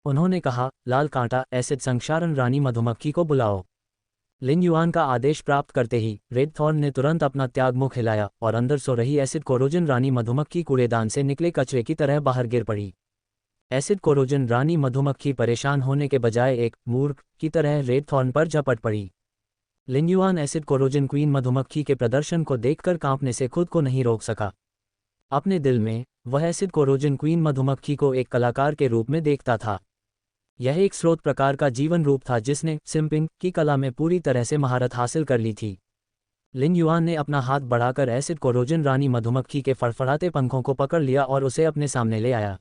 उन्होंने कहा, लाल कांटा एसिड संक्षारण रानी मधुमक्खी को बुलाओ। लिन युआन का आदेश प्राप्त करते ही रेड थॉर्न ने तुरंत अपना त्याग मुख हिलाया और अंदर सो रही एसिड कोरोजन रानी मधुमक्खी कूड़ेदान से निकले कचरे की तरह बाहर गिर पड़ी। एसिड कोरोजन रानी मधुमक्खी परेशान होने के बजाय एक मूर्ख की तरह रेड थॉर्न पर झपट पड़ी। लिन युआन एसिड कोरोजन क्वीन मधुमक्खी के प्रदर्शन को देखकर कांपने से खुद को नहीं रोक सका। अपने दिल में वह एसिड कोरोजन क्वीन मधुमक्खी को एक कलाकार के रूप में देखता था। यह एक स्रोत प्रकार का जीवन रूप था जिसने सिम्पिंग की कला में पूरी तरह से महारत हासिल कर ली थी। लिन युआन ने अपना हाथ बढ़ाकर एसिड कोरोजन रानी मधुमक्खी के फड़फड़ाते पंखों को पकड़ लिया और उसे अपने सामने ले आया।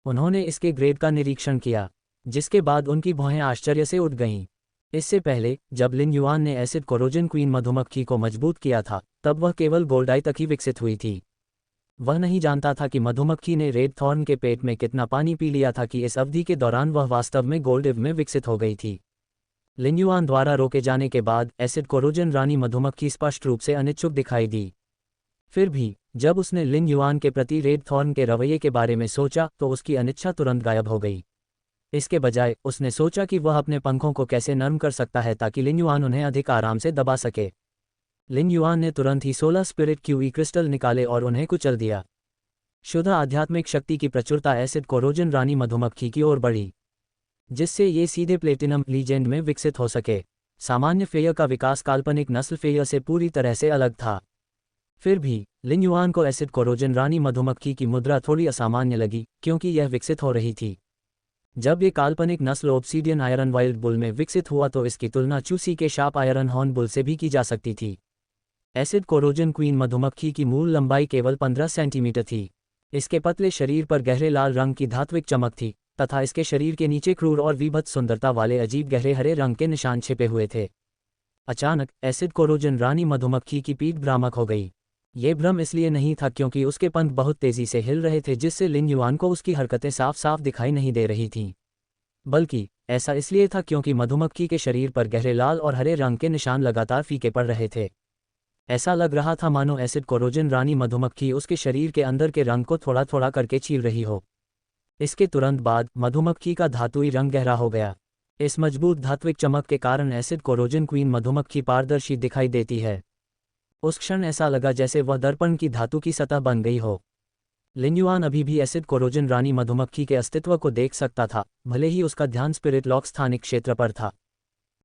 उन्होंने इसके ग्रेड का निरीक्षण किया, जिसके बाद उनकी भौहें आश्चर्य से उठ गईं। इससे पहले जब लिन युआन ने एसिड कोरोजन क्वीन मधुमक्खी को मजबूत किया था, तब वह केवल गोल्डाई तक ही विकसित हुई थी। वह नहीं जानता था कि मधुमक्खी ने रेड थॉर्न के पेट में कितना पानी पी लिया था कि इस अवधि के दौरान वह वास्तव में गोल्डिव में विकसित हो गई थी। लिन युआन द्वारा रोके जाने के बाद एसिड कोरोजन रानी मधुमक्खी स्पष्ट रूप से अनिच्छुक दिखाई दी। फिर भी जब उसने लिन युआन के प्रति रेड थॉर्न के रवैये के बारे में सोचा तो उसकी अनिच्छा तुरंत गायब हो गई। इसके बजाय उसने सोचा कि वह अपने पंखों को कैसे नर्म कर सकता है ताकि लिन युआन उन्हें अधिक आराम से दबा सके। लिन युआन ने तुरंत ही 16 स्पिरिट क्यूई क्रिस्टल निकाले और उन्हें कुचल दिया। शुद्ध आध्यात्मिक शक्ति की प्रचुरता एसिड कोरोजन रानी मधुमक्खी की ओर बढ़ी, जिससे ये सीधे प्लेटिनम लीजेंड में विकसित हो सके। सामान्य फेयर का विकास काल्पनिक नस्ल फेयर से पूरी तरह से अलग था। फिर भी लिन युआन को एसिड कोरोजन रानी मधुमक्खी की मुद्रा थोड़ी असामान्य लगी, क्योंकि यह विकसित हो रही थी। जब ये काल्पनिक नस्ल ओब्सीडियन आयरन वाइल्ड बुल में विकसित हुआ तो इसकी तुलना चूसी के शार्प आयरन हॉर्न बुल से भी की जा सकती थी। एसिड कोरोजन क्वीन मधुमक्खी की मूल लंबाई केवल 15 सेंटीमीटर थी। इसके पतले शरीर पर गहरे लाल रंग की धात्विक चमक थी तथा इसके शरीर के नीचे क्रूर और विभत्स सुंदरता वाले अजीब गहरे हरे रंग के निशान छिपे हुए थे। अचानक एसिड कोरोजन रानी मधुमक्खी की पीठ भ्रामक हो गई। ये भ्रम इसलिए नहीं था क्योंकि उसके पंख बहुत तेजी से हिल रहे थे, जिससे लिन युआन को उसकी हरकतें साफ साफ दिखाई नहीं दे रही थीं, बल्कि ऐसा इसलिए था क्योंकि मधुमक्खी के शरीर पर गहरे लाल और हरे रंग के निशान लगातार फीके पड़ रहे थे। ऐसा लग रहा था मानो एसिड कोरोजन रानी मधुमक्खी उसके शरीर के अंदर के रंग को थोड़ा थोड़ा करके छील रही हो। इसके तुरंत बाद मधुमक्खी का धातुई रंग गहरा हो गया। इस मजबूत धात्विक चमक के कारण एसिड कोरोजन क्वीन मधुमक्खी पारदर्शी दिखाई देती है। उस क्षण ऐसा लगा जैसे वह दर्पण की धातु की सतह बन गई हो। लिन युआन अभी भी एसिड कोरोजन रानी मधुमक्खी के अस्तित्व को देख सकता था, भले ही उसका ध्यान स्पिरिट लॉक स्थानिक क्षेत्र पर था।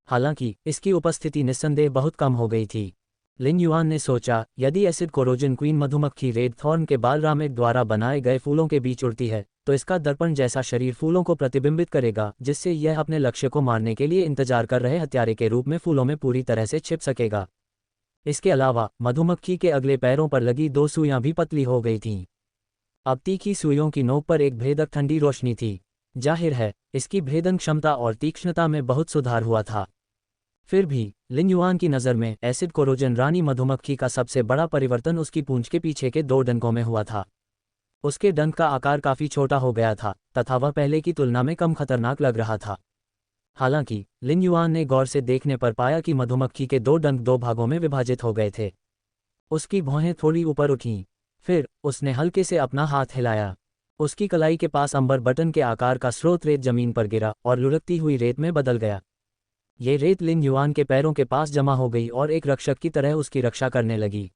हालांकि इसकी उपस्थिति निस्संदेह बहुत कम हो गई थी। लिन युआन ने सोचा, यदि एसिड कोरोजन क्वीन मधुमक्खी रेड थॉर्न के बाल रामेट द्वारा बनाए गए फूलों के बीच उड़ती है, तो इसका दर्पण जैसा शरीर फूलों को प्रतिबिंबित करेगा, जिससे यह अपने लक्ष्य को मारने के लिए इंतजार कर रहे हत्यारे के रूप में फूलों में पूरी तरह से छिप सकेगा। इसके अलावा मधुमक्खी के अगले पैरों पर लगी 2 सुइयां भी पतली हो गई थीं। अब तीखी सुइयों की नोक पर एक भेदक ठंडी रोशनी थी। जाहिर है, इसकी भेदन क्षमता और तीक्ष्णता में बहुत सुधार हुआ था। फिर भी लिन युआन की नज़र में एसिड कोरोजन रानी मधुमक्खी का सबसे बड़ा परिवर्तन उसकी पूंछ के पीछे के 2 डंकों में हुआ था। उसके डंक का आकार काफ़ी छोटा हो गया था तथा वह पहले की तुलना में कम खतरनाक लग रहा था। हालांकि लिन युआन ने गौर से देखने पर पाया कि मधुमक्खी के 2 डंक 2 भागों में विभाजित हो गए थे। उसकी भौहें थोड़ी ऊपर उठीं। फिर उसने हल्के से अपना हाथ हिलाया। उसकी कलाई के पास अंबर बटन के आकार का स्रोत रेत जमीन पर गिरा और लुढ़कती हुई रेत में बदल गया। ये रेत लिन युआन के पैरों के पास जमा हो गई और एक रक्षक की तरह उसकी रक्षा करने लगी।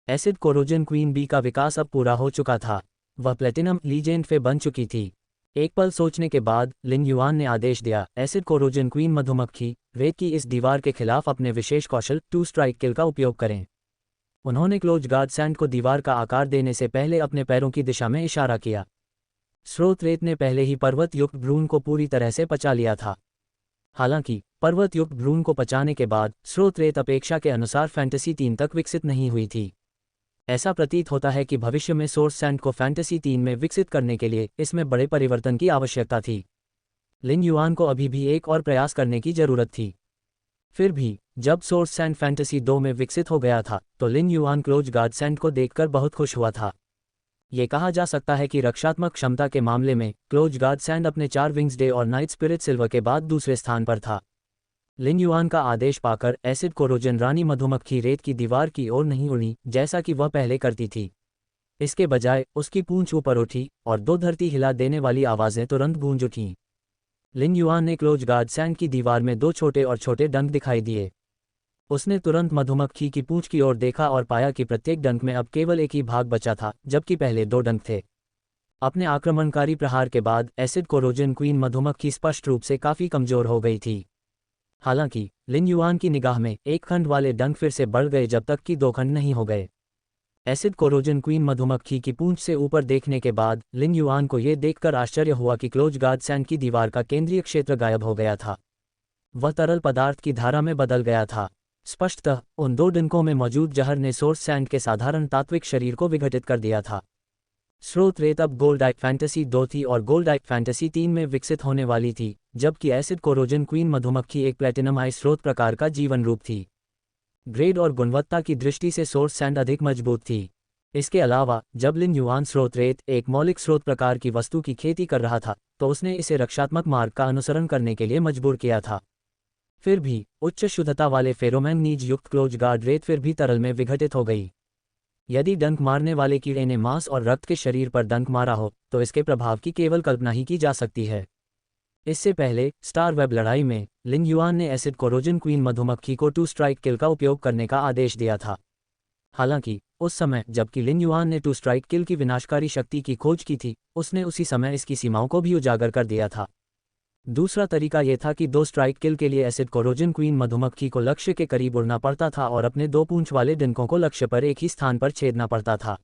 एसिड कोरोजन क्वीन बी का विकास अब पूरा हो चुका था। वह प्लेटिनम लीजेंड फे बन चुकी थी। एक पल सोचने के बाद लिन युआन ने आदेश दिया, एसिड कोरोजन क्वीन मधुमक्खी, रेत की इस दीवार के खिलाफ अपने विशेष कौशल 2 स्ट्राइक किल का उपयोग करें। उन्होंने क्लोज गार्ड सैंड को दीवार का आकार देने से पहले अपने पैरों की दिशा में इशारा किया। स्रोत रेत ने पहले ही पर्वत युक्त भ्रूण को पूरी तरह से पचा लिया था। हालांकि पर्वत युक्त भ्रूण को पचाने के बाद स्रोत रेत अपेक्षा के अनुसार फैंटेसी 3 तक विकसित नहीं हुई थी। ऐसा प्रतीत होता है कि भविष्य में सोर्स सैंड को फैंटेसी 3 में विकसित करने के लिए इसमें बड़े परिवर्तन की आवश्यकता थी। लिन युआन को अभी भी एक और प्रयास करने की जरूरत थी। फिर भी जब सोर्स सैंड फैंटेसी 2 में विकसित हो गया था तो लिन युआन क्लोज गार्ड सैंड को देखकर बहुत खुश हुआ था। ये कहा जा सकता है कि रक्षात्मक क्षमता के मामले में क्लोज गार्ड सैंड अपने 4 विंग्स डे और नाइट स्पिरिट सिल्वर के बाद दूसरे स्थान पर था। लिन युआन का आदेश पाकर एसिड कोरोजन रानी मधुमक्खी रेत की दीवार की ओर नहीं उड़ी जैसा कि वह पहले करती थी। इसके बजाय उसकी पूंछ ऊपर उठी और 2 धरती हिला देने वाली आवाज़ें तुरंत गूंज उठीं। लिन युआन ने क्लोज गार्ड सैंड की दीवार में 2 छोटे और छोटे डंक दिखाई दिए। उसने तुरंत मधुमक्खी की पूंछ की ओर देखा और पाया कि प्रत्येक डंक में अब केवल एक ही भाग बचा था, जबकि पहले 2 डंक थे। अपने आक्रमणकारी प्रहार के बाद एसिड कोरोजन क्वीन मधुमक्खी स्पष्ट रूप से काफ़ी कमज़ोर हो गई थी। हालांकि लिन युआन की निगाह में 1 खंड वाले डंक फिर से बढ़ गए जब तक कि 2 खंड नहीं हो गए। एसिड कोरोजन क्वीन मधुमक्खी की पूंछ से ऊपर देखने के बाद लिन युआन को यह देखकर आश्चर्य हुआ कि क्लोज गार्ड सैंड की दीवार का केंद्रीय क्षेत्र गायब हो गया था। वह तरल पदार्थ की धारा में बदल गया था। स्पष्टतः उन 2 डंकों में मौजूद जहर ने सोर्स सैंड के साधारण तात्विक शरीर को विघटित कर दिया था। स्रोत रेत अब गोल्डाइक फैंटेसी 2 थी और गोल्डाइक फैंटेसी 3 में विकसित होने वाली थी, जबकि एसिड कोरोजन क्वीन मधुमक्खी एक प्लेटिनम आई स्रोत प्रकार का जीवन रूप थी। ग्रेड और गुणवत्ता की दृष्टि से सोर्स सैंड अधिक मजबूत थी। इसके अलावा जब लिन युआन स्रोत रेत एक मौलिक स्रोत प्रकार की वस्तु की खेती कर रहा था तो उसने इसे रक्षात्मक मार्ग का अनुसरण करने के लिए मजबूर किया था। फिर भी उच्च शुद्धता वाले फेरोमैंगनीज युक्त क्लोज गार्ड रेत फिर भी तरल में विघटित हो गई। यदि डंक मारने वाले कीड़े ने मांस और रक्त के शरीर पर डंक मारा हो तो इसके प्रभाव की केवल कल्पना ही की जा सकती है। इससे पहले स्टार वेब लड़ाई में लिन युआन ने एसिड कोरोजन क्वीन मधुमक्खी को 2 स्ट्राइक किल का उपयोग करने का आदेश दिया था। हालांकि उस समय जबकि लिन युआन ने 2 स्ट्राइक किल की विनाशकारी शक्ति की खोज की थी, उसने उसी समय इसकी सीमाओं को भी उजागर कर दिया था। दूसरा तरीका यह था कि 2 स्ट्राइक किल के लिए एसिड कोरोजन क्वीन मधुमक्खी को लक्ष्य के करीब उड़ना पड़ता था और अपने 2 पूंछ वाले डंकों को लक्ष्य पर एक ही स्थान पर छेदना पड़ता था।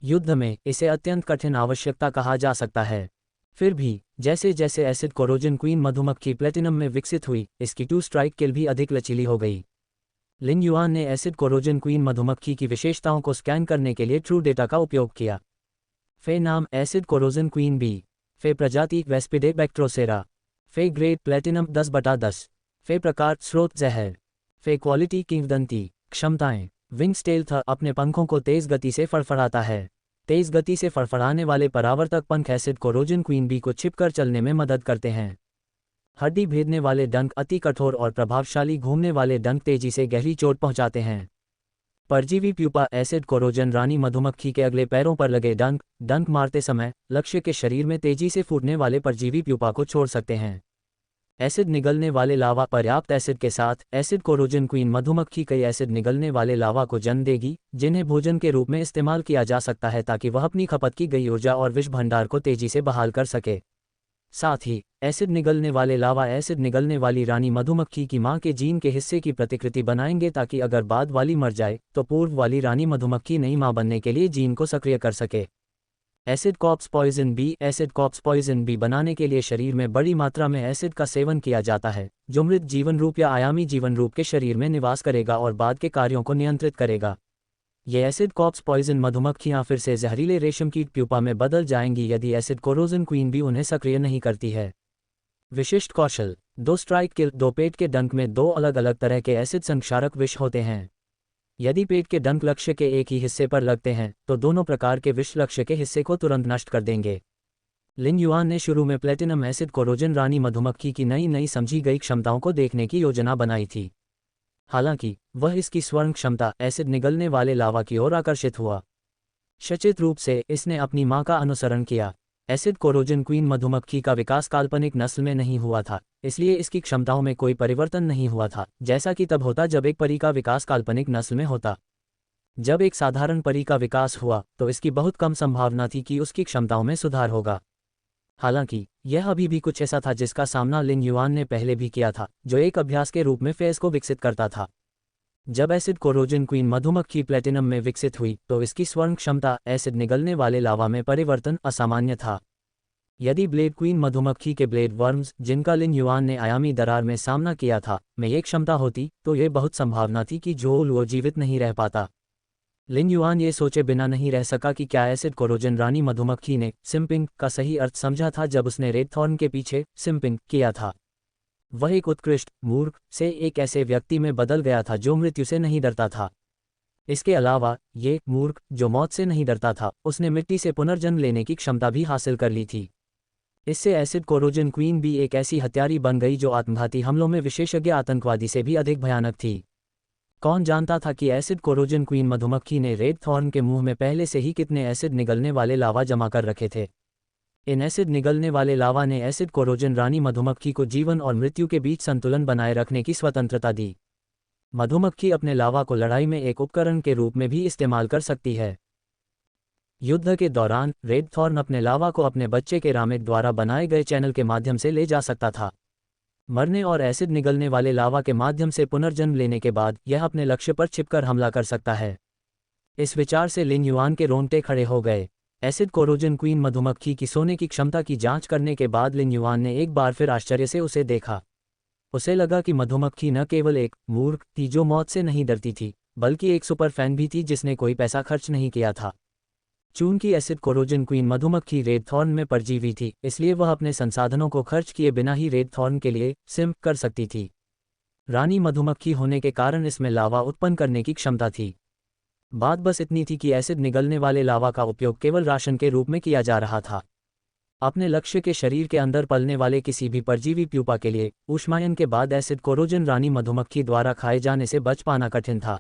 युद्ध में इसे अत्यंत कठिन आवश्यकता कहा जा सकता है। फिर भी जैसे जैसे एसिड कोरोजन क्वीन मधुमक्खी प्लेटिनम में विकसित हुई, इसकी 2 स्ट्राइक किल भी अधिक लचीली हो गई। लिन युआन ने एसिड कोरोजन क्वीन मधुमक्खी की विशेषताओं को स्कैन करने के लिए ट्रू डेटा का उपयोग किया। फे नाम एसिड कोरोजन क्वीन बी, फे प्रजाति वेस्पिडे बैक्ट्रोसेरा, फे ग्रेड प्लेटिनम 10/10, फे प्रकार स्रोत जहर, फे क्वालिटी किंवदंती, क्षमताएं विंग्स टेल था अपने पंखों को तेज गति से फड़फड़ाता है। तेज गति से फड़फड़ाने वाले परावर्तक पंख एसिड कोरोजन क्वीन बी को छिपकर चलने में मदद करते हैं। हड्डी भेदने वाले डंक अति कठोर और प्रभावशाली घूमने वाले डंक तेजी से गहरी चोट पहुंचाते हैं। परजीवी प्यूपा एसिड कोरोजन रानी मधुमक्खी के अगले पैरों पर लगे डंक मारते समय लक्ष्य के शरीर में तेजी से फूटने वाले परजीवी प्यूपा को छोड़ सकते हैं। एसिड निगलने वाले लावा पर्याप्त एसिड के साथ एसिड कोरोजन क्वीन मधुमक्खी कई एसिड निगलने वाले लावा को जन्म देगी, जिन्हें भोजन के रूप में इस्तेमाल किया जा सकता है ताकि वह अपनी खपत की गई ऊर्जा और विष भंडार को तेजी से बहाल कर सके। साथ ही एसिड निगलने वाले लावा एसिड निगलने वाली रानी मधुमक्खी की मां के जीन के हिस्से की प्रतिकृति बनाएंगे ताकि अगर बाद वाली मर जाए तो पूर्व वाली रानी मधुमक्खी नई मां बनने के लिए जीन को सक्रिय कर सके। Acid corpse poison B. Acid corpse poison B बनाने के लिए शरीर में बड़ी मात्रा में एसिड का सेवन किया जाता है, जो मृत जीवन रूप या आयामी जीवन रूप के शरीर में निवास करेगा और बाद के कार्यों को नियंत्रित करेगा। ये एसिड कॉर्प्स पॉइजन मधुमक्खियां फिर से जहरीले रेशम कीट प्यूपा में बदल जाएंगी यदि एसिड कोरोजन क्वीन भी उन्हें सक्रिय नहीं करती है। विशिष्ट कौशल। 2 स्ट्राइक किल। 2 पेट के डंक में 2 अलग अलग तरह के एसिड संक्षारक विष होते हैं। यदि पेट के डंक लक्ष्य के एक ही हिस्से पर लगते हैं तो दोनों प्रकार के विष लक्ष्य के हिस्से को तुरंत नष्ट कर देंगे। लिन युआन ने शुरू में प्लेटिनम एसिड कोरोजन रानी मधुमक्खी की नई समझी गई क्षमताओं को देखने की योजना बनाई थी। हालांकि वह इसकी स्वर्ण क्षमता एसिड निगलने वाले लावा की ओर आकर्षित हुआ। सचेत रूप से इसने अपनी मां का अनुसरण किया। एसिड कोरोजन क्वीन मधुमक्खी का विकास काल्पनिक नस्ल में नहीं हुआ था, इसलिए इसकी क्षमताओं में कोई परिवर्तन नहीं हुआ था, जैसा कि तब होता जब एक परी का विकास काल्पनिक नस्ल में होता। जब एक साधारण परी का विकास हुआ तो इसकी बहुत कम संभावना थी कि उसकी क्षमताओं में सुधार होगा। हालांकि यह अभी भी कुछ ऐसा था जिसका सामना लिन युआन ने पहले भी किया था, जो एक अभ्यास के रूप में फेस को विकसित करता था। जब एसिड कोरोजन क्वीन मधुमक्खी प्लेटिनम में विकसित हुई तो इसकी स्वर्ण क्षमता एसिड निगलने वाले लावा में परिवर्तन असामान्य था। यदि ब्लेड क्वीन मधुमक्खी के ब्लेड वर्म्स, जिनका लिन युआन ने आयामी दरार में सामना किया था, में ये क्षमता होती तो ये बहुत संभावना थी कि जोल वो जीवित नहीं रह पाता। लिन युआन ये सोचे बिना नहीं रह सका कि क्या एसिड कोरोजन रानी मधुमक्खी ने सिम्पिंग का सही अर्थ समझा था जब उसने रेड थॉर्न के पीछे सिम्पिंग किया था। वह एक उत्कृष्ट मूर्ख से एक ऐसे व्यक्ति में बदल गया था जो मृत्यु से नहीं डरता था। इसके अलावा ये मूर्ख जो मौत से नहीं डरता था, उसने मिट्टी से पुनर्जन्म लेने की क्षमता भी हासिल कर ली थी। इससे एसिड कोरोजन क्वीन भी एक ऐसी हत्यारी बन गई जो आत्मघाती हमलों में विशेषज्ञ आतंकवादी से भी अधिक भयानक थी। कौन जानता था कि एसिड कोरोजन क्वीन मधुमक्खी ने रेड थॉर्न के मुंह में पहले से ही कितने एसिड निगलने वाले लावा जमा कर रखे थे। इन एसिड निगलने वाले लावा ने एसिड कोरोजन रानी मधुमक्खी को जीवन और मृत्यु के बीच संतुलन बनाए रखने की स्वतंत्रता दी। मधुमक्खी अपने लावा को लड़ाई में एक उपकरण के रूप में भी इस्तेमाल कर सकती है। युद्ध के दौरान रेड थॉर्न अपने लावा को अपने बच्चे के रामेट द्वारा बनाए गए चैनल के माध्यम से ले जा सकता था। मरने और एसिड निगलने वाले लावा के माध्यम से पुनर्जन्म लेने के बाद यह अपने लक्ष्य पर छिपकर हमला कर सकता है। इस विचार से लिन युआन के रोंगटे खड़े हो गए। एसिड कोरोजन क्वीन मधुमक्खी की सोने की क्षमता की जांच करने के बाद लिन युआन ने एक बार फिर आश्चर्य से उसे देखा। उसे लगा कि मधुमक्खी न केवल एक मूर्ख थी जो मौत से नहीं डरती थी, बल्कि एक सुपर फैन भी थी जिसने कोई पैसा खर्च नहीं किया था। चूंकि एसिड कोरोजन क्वीन मधुमक्खी रेड थॉर्न में परजीवी थी, इसलिए वह अपने संसाधनों को खर्च किए बिना ही रेड थॉर्न के लिए सिम्प कर सकती थी। रानी मधुमक्खी होने के कारण इसमें लावा उत्पन्न करने की क्षमता थी। बात बस इतनी थी कि एसिड निगलने वाले लावा का उपयोग केवल राशन के रूप में किया जा रहा था। अपने लक्ष्य के शरीर के अंदर पलने वाले किसी भी परजीवी प्यूपा के लिए ऊष्मायन के बाद एसिड कोरोजन रानी मधुमक्खी द्वारा खाए जाने से बच पाना कठिन था।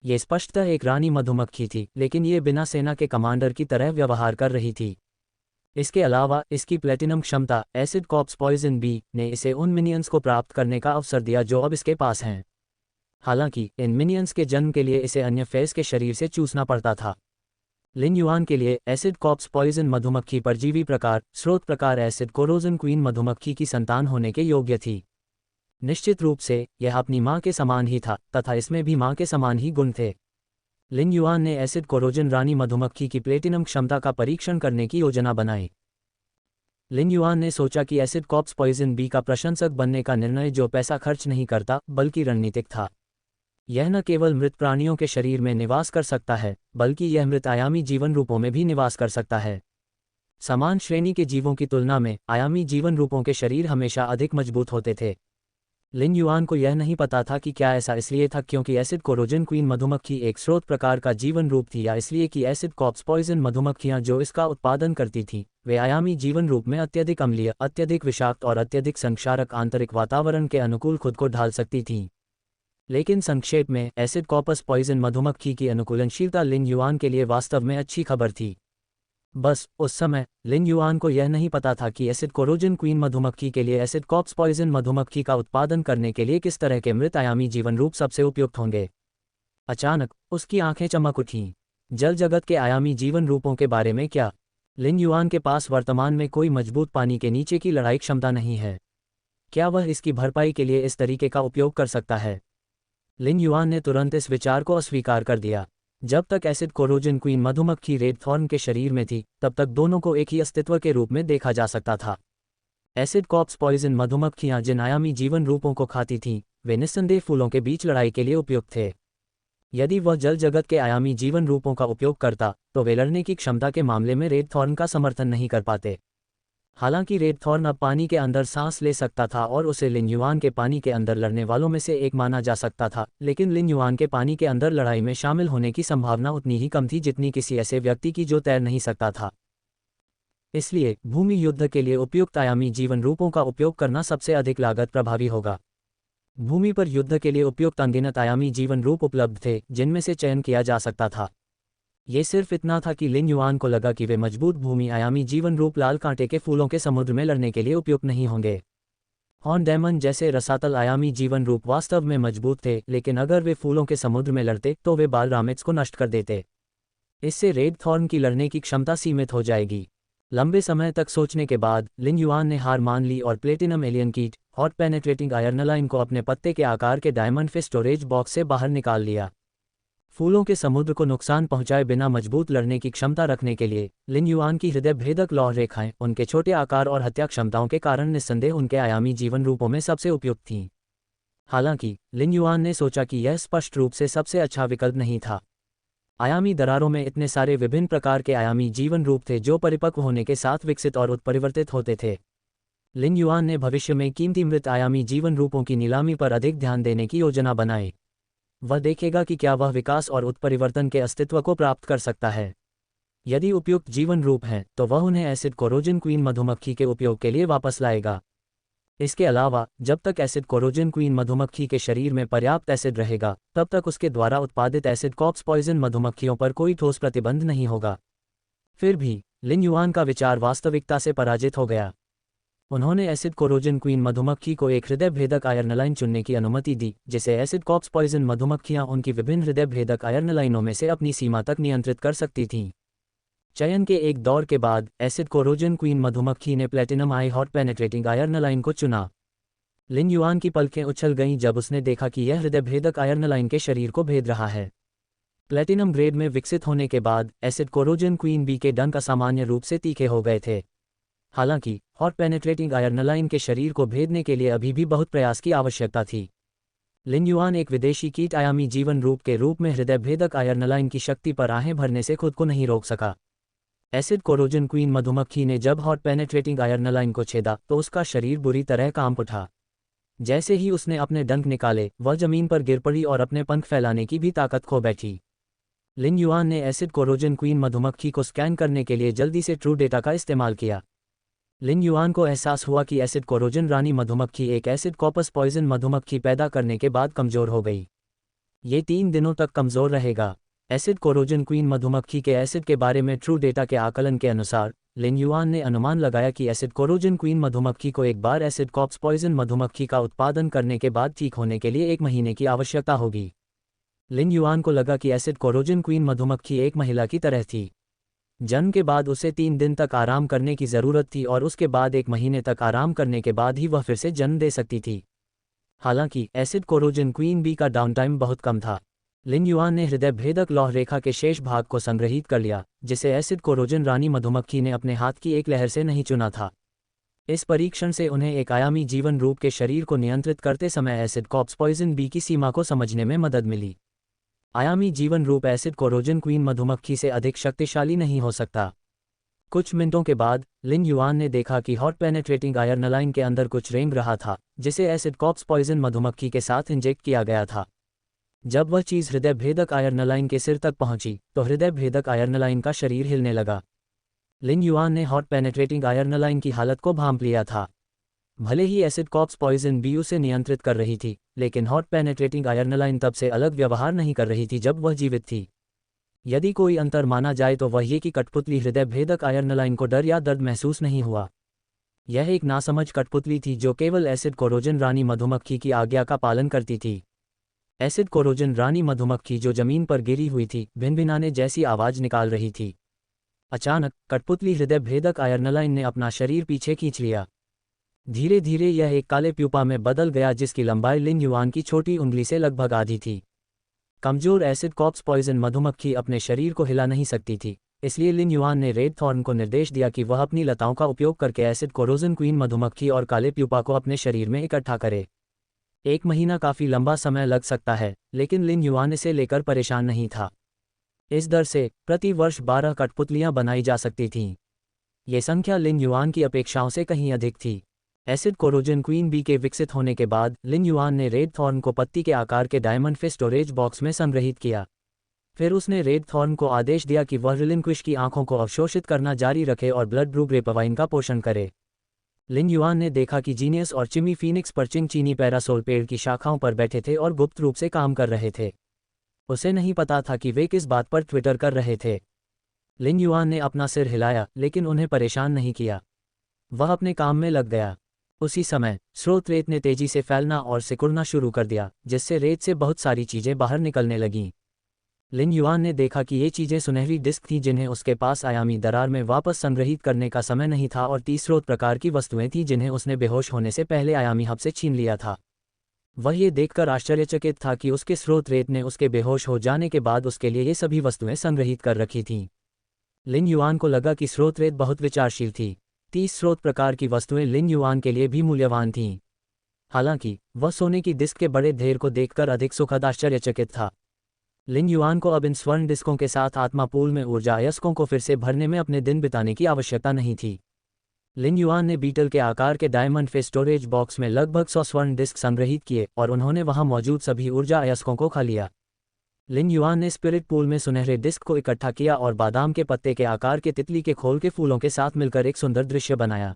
ये स्पष्टतः एक रानी मधुमक्खी थी, लेकिन ये बिना सेना के कमांडर की तरह व्यवहार कर रही थी। इसके अलावा इसकी प्लेटिनम क्षमता एसिड कॉर्प्स पॉइजन बी ने इसे उन मिनियंस को प्राप्त करने का अवसर दिया जो अब इसके पास हैं। हालांकि इन मिनियंस के जन्म के लिए इसे अन्य फेस के शरीर से चूसना पड़ता था। लिन युआन के लिए एसिड कॉर्प्स पॉइजन मधुमक्खी परजीवी प्रकार स्रोत प्रकार एसिड कोरोजन क्वीन मधुमक्खी की संतान होने के योग्य थी। निश्चित रूप से यह अपनी मां के समान ही था तथा इसमें भी मां के समान ही गुण थे। लिन युआन ने एसिड कोरोजन रानी मधुमक्खी की प्लेटिनम क्षमता का परीक्षण करने की योजना बनाई। लिन युआन ने सोचा कि एसिड कॉर्प्स पॉइजन बी का प्रशंसक बनने का निर्णय जो पैसा खर्च नहीं करता बल्कि रणनीतिक था। यह न केवल मृत प्राणियों के शरीर में निवास कर सकता है, बल्कि यह मृत आयामी जीवन रूपों में भी निवास कर सकता है। समान श्रेणी के जीवों की तुलना में आयामी जीवन रूपों के शरीर हमेशा अधिक मजबूत होते थे। लिन युआन को यह नहीं पता था कि क्या ऐसा इसलिए था क्योंकि एसिड कोरोजन क्वीन मधुमक्खी एक स्रोत प्रकार का जीवन रूप थी, या इसलिए कि एसिड कॉर्प्स पॉइजन मधुमक्खियां जो इसका उत्पादन करती थीं वे आयामी जीवन रूप में अत्यधिक अम्लीय, अत्यधिक विषाक्त और अत्यधिक संक्षारक आंतरिक वातावरण के अनुकूल खुद को ढाल सकती थीं। लेकिन संक्षेप में एसिड कॉर्पस पॉइजन मधुमक्खी की अनुकूलनशीलता लिन युआन के लिए वास्तव में अच्छी खबर थी। बस उस समय लिन युआन को यह नहीं पता था कि एसिड कोरोजन क्वीन मधुमक्खी के लिए एसिड कॉप्स पॉइजन मधुमक्खी का उत्पादन करने के लिए किस तरह के मृत आयामी जीवन रूप सबसे उपयुक्त होंगे। अचानक उसकी आंखें चमक उठीं। जल जगत के आयामी जीवन रूपों के बारे में क्या? लिन युआन के पास वर्तमान में कोई मजबूत पानी के नीचे की लड़ाई क्षमता नहीं है। क्या वह इसकी भरपाई के लिए इस तरीके का उपयोग कर सकता है? लिन युआन ने तुरंत इस विचार को अस्वीकार कर दिया। जब तक एसिड कोरोजन क्वीन मधुमक्खी रेड थॉर्न के शरीर में थी तब तक दोनों को एक ही अस्तित्व के रूप में देखा जा सकता था। एसिड कॉप्स पॉइजन मधुमक्खियां जिन आयामी जीवन रूपों को खाती थीं वे निस्संदेह फूलों के बीच लड़ाई के लिए उपयुक्त थे। यदि वह जल जगत के आयामी जीवन रूपों का उपयोग करता तो वे लड़ने की क्षमता के मामले में रेड थॉर्न का समर्थन नहीं कर पाते। हालांकि रेड थॉर्न अब पानी के अंदर सांस ले सकता था और उसे लिन युआन के पानी के अंदर लड़ने वालों में से एक माना जा सकता था, लेकिन लिन युआन के पानी के अंदर लड़ाई में शामिल होने की संभावना उतनी ही कम थी जितनी किसी ऐसे व्यक्ति की जो तैर नहीं सकता था। इसलिए भूमि युद्ध के लिए उपयुक्त आयामी जीवन रूपों का उपयोग करना सबसे अधिक लागत प्रभावी होगा। भूमि पर युद्ध के लिए उपयुक्त अनगिनत आयामी जीवन रूप उपलब्ध थे जिनमें से चयन किया जा सकता था। ये सिर्फ इतना था कि लिन युआन को लगा कि वे मजबूत भूमि आयामी जीवन रूप लाल कांटे के फूलों के समुद्र में लड़ने के लिए उपयुक्त नहीं होंगे। हॉर्न डेमन जैसे रसातल आयामी जीवन रूप वास्तव में मजबूत थे, लेकिन अगर वे फूलों के समुद्र में लड़ते तो वे बालरामिट्स को नष्ट कर देते। इससे रेड थॉर्न की लड़ने की क्षमता सीमित हो जाएगी। लंबे समय तक सोचने के बाद लिन युआन ने हार मान ली और प्लेटिनम एलियन कीट हॉट पेनेट्रेटिंग आयरनलाइन को अपने पत्ते के आकार के डायमंड फिश स्टोरेज बॉक्स से बाहर निकाल लिया। फूलों के समुद्र को नुकसान पहुंचाए बिना मजबूत लड़ने की क्षमता रखने के लिए लिन युआन की हृदय भेदक लौह रेखाएं उनके छोटे आकार और हत्या क्षमताओं के कारण निस्संदेह उनके आयामी जीवन रूपों में सबसे उपयुक्त थीं। हालांकि लिन युआन ने सोचा कि यह स्पष्ट रूप से सबसे अच्छा विकल्प नहीं था। आयामी दरारों में इतने सारे विभिन्न प्रकार के आयामी जीवन रूप थे जो परिपक्व होने के साथ विकसित और उत्परिवर्तित होते थे। लिन युआन ने भविष्य में कीमती मृत आयामी जीवन रूपों की नीलामी पर अधिक ध्यान देने की योजना बनाई। वह देखेगा कि क्या वह विकास और उत्परिवर्तन के अस्तित्व को प्राप्त कर सकता है। यदि उपयुक्त जीवन रूप हैं तो वह उन्हें एसिड कोरोजन क्वीन मधुमक्खी के उपयोग के लिए वापस लाएगा। इसके अलावा जब तक एसिड कोरोजन क्वीन मधुमक्खी के शरीर में पर्याप्त एसिड रहेगा तब तक उसके द्वारा उत्पादित एसिड कॉप्स पॉइजन मधुमक्खियों पर कोई ठोस प्रतिबंध नहीं होगा। फिर भी लिन युआन का विचार वास्तविकता से पराजित हो गया। उन्होंने एसिड कोरोजन क्वीन मधुमक्खी को एक हृदय भेदक आयरनलाइन चुनने की अनुमति दी जिसे एसिड कॉप्स पॉइजन मधुमक्खियां उनकी विभिन्न हृदय भेदक आयरनलाइनों में से अपनी सीमा तक नियंत्रित कर सकती थीं। चयन के एक दौर के बाद एसिड कोरोजन क्वीन मधुमक्खी ने प्लेटिनम आई हॉट पेनेट्रेटिंग आयरनलाइन को चुना। लिन युआन की पलकें उछल गईं जब उसने देखा कि यह हृदय भेदक आयरनलाइन के शरीर को भेद रहा है। प्लेटिनम ग्रेड में विकसित होने के बाद एसिड कोरोजन क्वीन बी के डंक असामान्य रूप से तीखे हो गए थे। हालांकि हॉट पेनेट्रेटिंग आयरनलाइन के शरीर को भेदने के लिए अभी भी बहुत प्रयास की आवश्यकता थी। लिन युआन एक विदेशी कीट आयामी जीवन रूप के रूप में हृदय भेदक आयरनलाइन की शक्ति पर आहें भरने से खुद को नहीं रोक सका। एसिड कोरोजन क्वीन मधुमक्खी ने जब हॉट पेनेट्रेटिंग आयरनलाइन को छेदा तो उसका शरीर बुरी तरह कांप उठा। जैसे ही उसने अपने डंक निकाले वह जमीन पर गिर पड़ी और अपने पंख फैलाने की भी ताकत खो बैठी। लिन युआन ने एसिड कोरोजन क्वीन मधुमक्खी को स्कैन करने के लिए जल्दी से ट्रू डेटा का इस्तेमाल किया। लिन युआन को एहसास हुआ कि एसिड कोरोजन रानी मधुमक्खी एक एसिड कॉपस पॉइजन मधुमक्खी पैदा करने के बाद कमजोर हो गई। ये 3 दिनों तक कमजोर रहेगा। एसिड कोरोजन क्वीन मधुमक्खी के एसिड के बारे में ट्रू डेटा के आकलन के अनुसार लिन युआन ने अनुमान लगाया कि एसिड कोरोजन क्वीन मधुमक्खी को एक बार एसिड कॉप्स पॉइजन मधुमक्खी का उत्पादन करने के बाद ठीक होने के लिए 1 महीने की आवश्यकता होगी। लिन युआन को लगा कि एसिड कोरोजन क्वीन मधुमक्खी एक महिला की तरह थी। जन्म के बाद उसे 3 दिन तक आराम करने की ज़रूरत थी और उसके बाद 1 महीने तक आराम करने के बाद ही वह फिर से जन्म दे सकती थी। हालांकि एसिड कोरोजन क्वीन बी का डाउनटाइम बहुत कम था। लिन युआन ने हृदय भेदक लौह रेखा के शेष भाग को संग्रहीत कर लिया जिसे एसिड कोरोजन रानी मधुमक्खी ने अपने हाथ की एक लहर से नहीं चुना था। इस परीक्षण से उन्हें एक आयामी जीवन रूप के शरीर को नियंत्रित करते समय एसिड कॉप्स पॉइजन बी की सीमा को समझने में मदद मिली। आयामी जीवन रूप एसिड कोरोजन क्वीन मधुमक्खी से अधिक शक्तिशाली नहीं हो सकता। कुछ मिनटों के बाद लिन युआन ने देखा कि हॉट पेनेट्रेटिंग आयरनलाइन के अंदर कुछ रेंग रहा था जिसे एसिड कॉप्स पॉइजन मधुमक्खी के साथ इंजेक्ट किया गया था। जब वह चीज़ हृदय भेदक आयरनलाइन के सिर तक पहुंची तो हृदय भेदक आयरनलाइन का शरीर हिलने लगा। लिन युआन ने हॉट पेनेट्रेटिंग आयरनलाइन की हालत को भांप लिया था। भले ही एसिड कॉप्स पॉइजन बी उसे नियंत्रित कर रही थी, लेकिन हॉट पेनेट्रेटिंग आयरनलाइन तब से अलग व्यवहार नहीं कर रही थी जब वह जीवित थी। यदि कोई अंतर माना जाए तो वह ये कि कठपुतली हृदय भेदक आयरनलाइन को डर या दर्द महसूस नहीं हुआ। यह एक नासमझ कठपुतली थी जो केवल एसिड कोरोजन रानी मधुमक्खी की आज्ञा का पालन करती थी। एसिड कोरोजन रानी मधुमक्खी जो जमीन पर गिरी हुई थी, भिनभिनाने जैसी आवाज निकाल रही थी। अचानक कठपुतली हृदय भेदक आयरनलाइन ने अपना शरीर पीछे खींच लिया। धीरे धीरे यह एक काले प्यूपा में बदल गया जिसकी लंबाई लिन युआन की छोटी उंगली से लगभग आधी थी। कमजोर एसिड कॉप्स पॉइजन मधुमक्खी अपने शरीर को हिला नहीं सकती थी, इसलिए लिन युआन ने रेड थॉर्न को निर्देश दिया कि वह अपनी लताओं का उपयोग करके एसिड कोरोजन क्वीन मधुमक्खी और काले प्यूपा को अपने शरीर में इकट्ठा करे। 1 महीना काफी लंबा समय लग सकता है, लेकिन लिन युआन इसे लेकर परेशान नहीं था। इस दर से प्रति वर्ष 12 कठपुतलियां बनाई जा सकती थीं। ये संख्या लिन युआन की अपेक्षाओं से कहीं अधिक थी। एसिड कोरोजन क्वीन बी के विकसित होने के बाद लिन युआन ने रेड थॉर्न को पत्ती के आकार के डायमंड फिश स्टोरेज बॉक्स में संग्रहित किया। फिर उसने रेड थॉर्न को आदेश दिया कि वह रिलिंक्विश की आंखों को अवशोषित करना जारी रखे और ब्लड ब्रू ग्रेपवाइन का पोषण करे। लिन युआन ने देखा कि जीनियस और चिमी फीनिक्स पर्चिंग चीनी पैरासोल पेड़ की शाखाओं पर बैठे थे और गुप्त रूप से काम कर रहे थे। उसे नहीं पता था कि वे किस बात पर ट्विटर कर रहे थे। लिन युआन ने अपना सिर हिलाया, लेकिन उन्हें परेशान नहीं किया। वह अपने काम में लग गया। उसी समय स्रोत रेत ने तेजी से फैलना और सिकुड़ना शुरू कर दिया, जिससे रेत से बहुत सारी चीजें बाहर निकलने लगीं। लिन युआन ने देखा कि ये चीजें सुनहरी डिस्क थीं जिन्हें उसके पास आयामी दरार में वापस संग्रहित करने का समय नहीं था, और 30 स्रोत प्रकार की वस्तुएं थीं जिन्हें उसने बेहोश होने से पहले आयामी हब से छीन लिया था। वह ये देखकर आश्चर्यचकित था कि उसके स्रोत रेत ने उसके बेहोश हो जाने के बाद उसके लिए ये सभी वस्तुएं संग्रहित कर रखी थीं। लिन युआन को लगा कि स्रोत रेत बहुत विचारशील थी। 30 स्रोत प्रकार की वस्तुएं लिन युआन के लिए भी मूल्यवान थीं। हालांकि वह सोने की डिस्क के बड़े ढेर को देखकर अधिक सुखद आश्चर्यचकित था। लिन युआन को अब इन स्वर्ण डिस्कों के साथ आत्मा पूल में ऊर्जा अयस्कों को फिर से भरने में अपने दिन बिताने की आवश्यकता नहीं थी। लिन युआन ने बीटल के आकार के डायमंड फिश स्टोरेज बॉक्स में लगभग 100 स्वर्ण डिस्क संग्रहित किए और उन्होंने वहां मौजूद सभी ऊर्जा अयस्कों को खा लिया। लिन युआन ने स्पिरिट पूल में सुनहरे डिस्क को इकट्ठा किया और बादाम के पत्ते के आकार के तितली के खोल के फूलों के साथ मिलकर एक सुंदर दृश्य बनाया।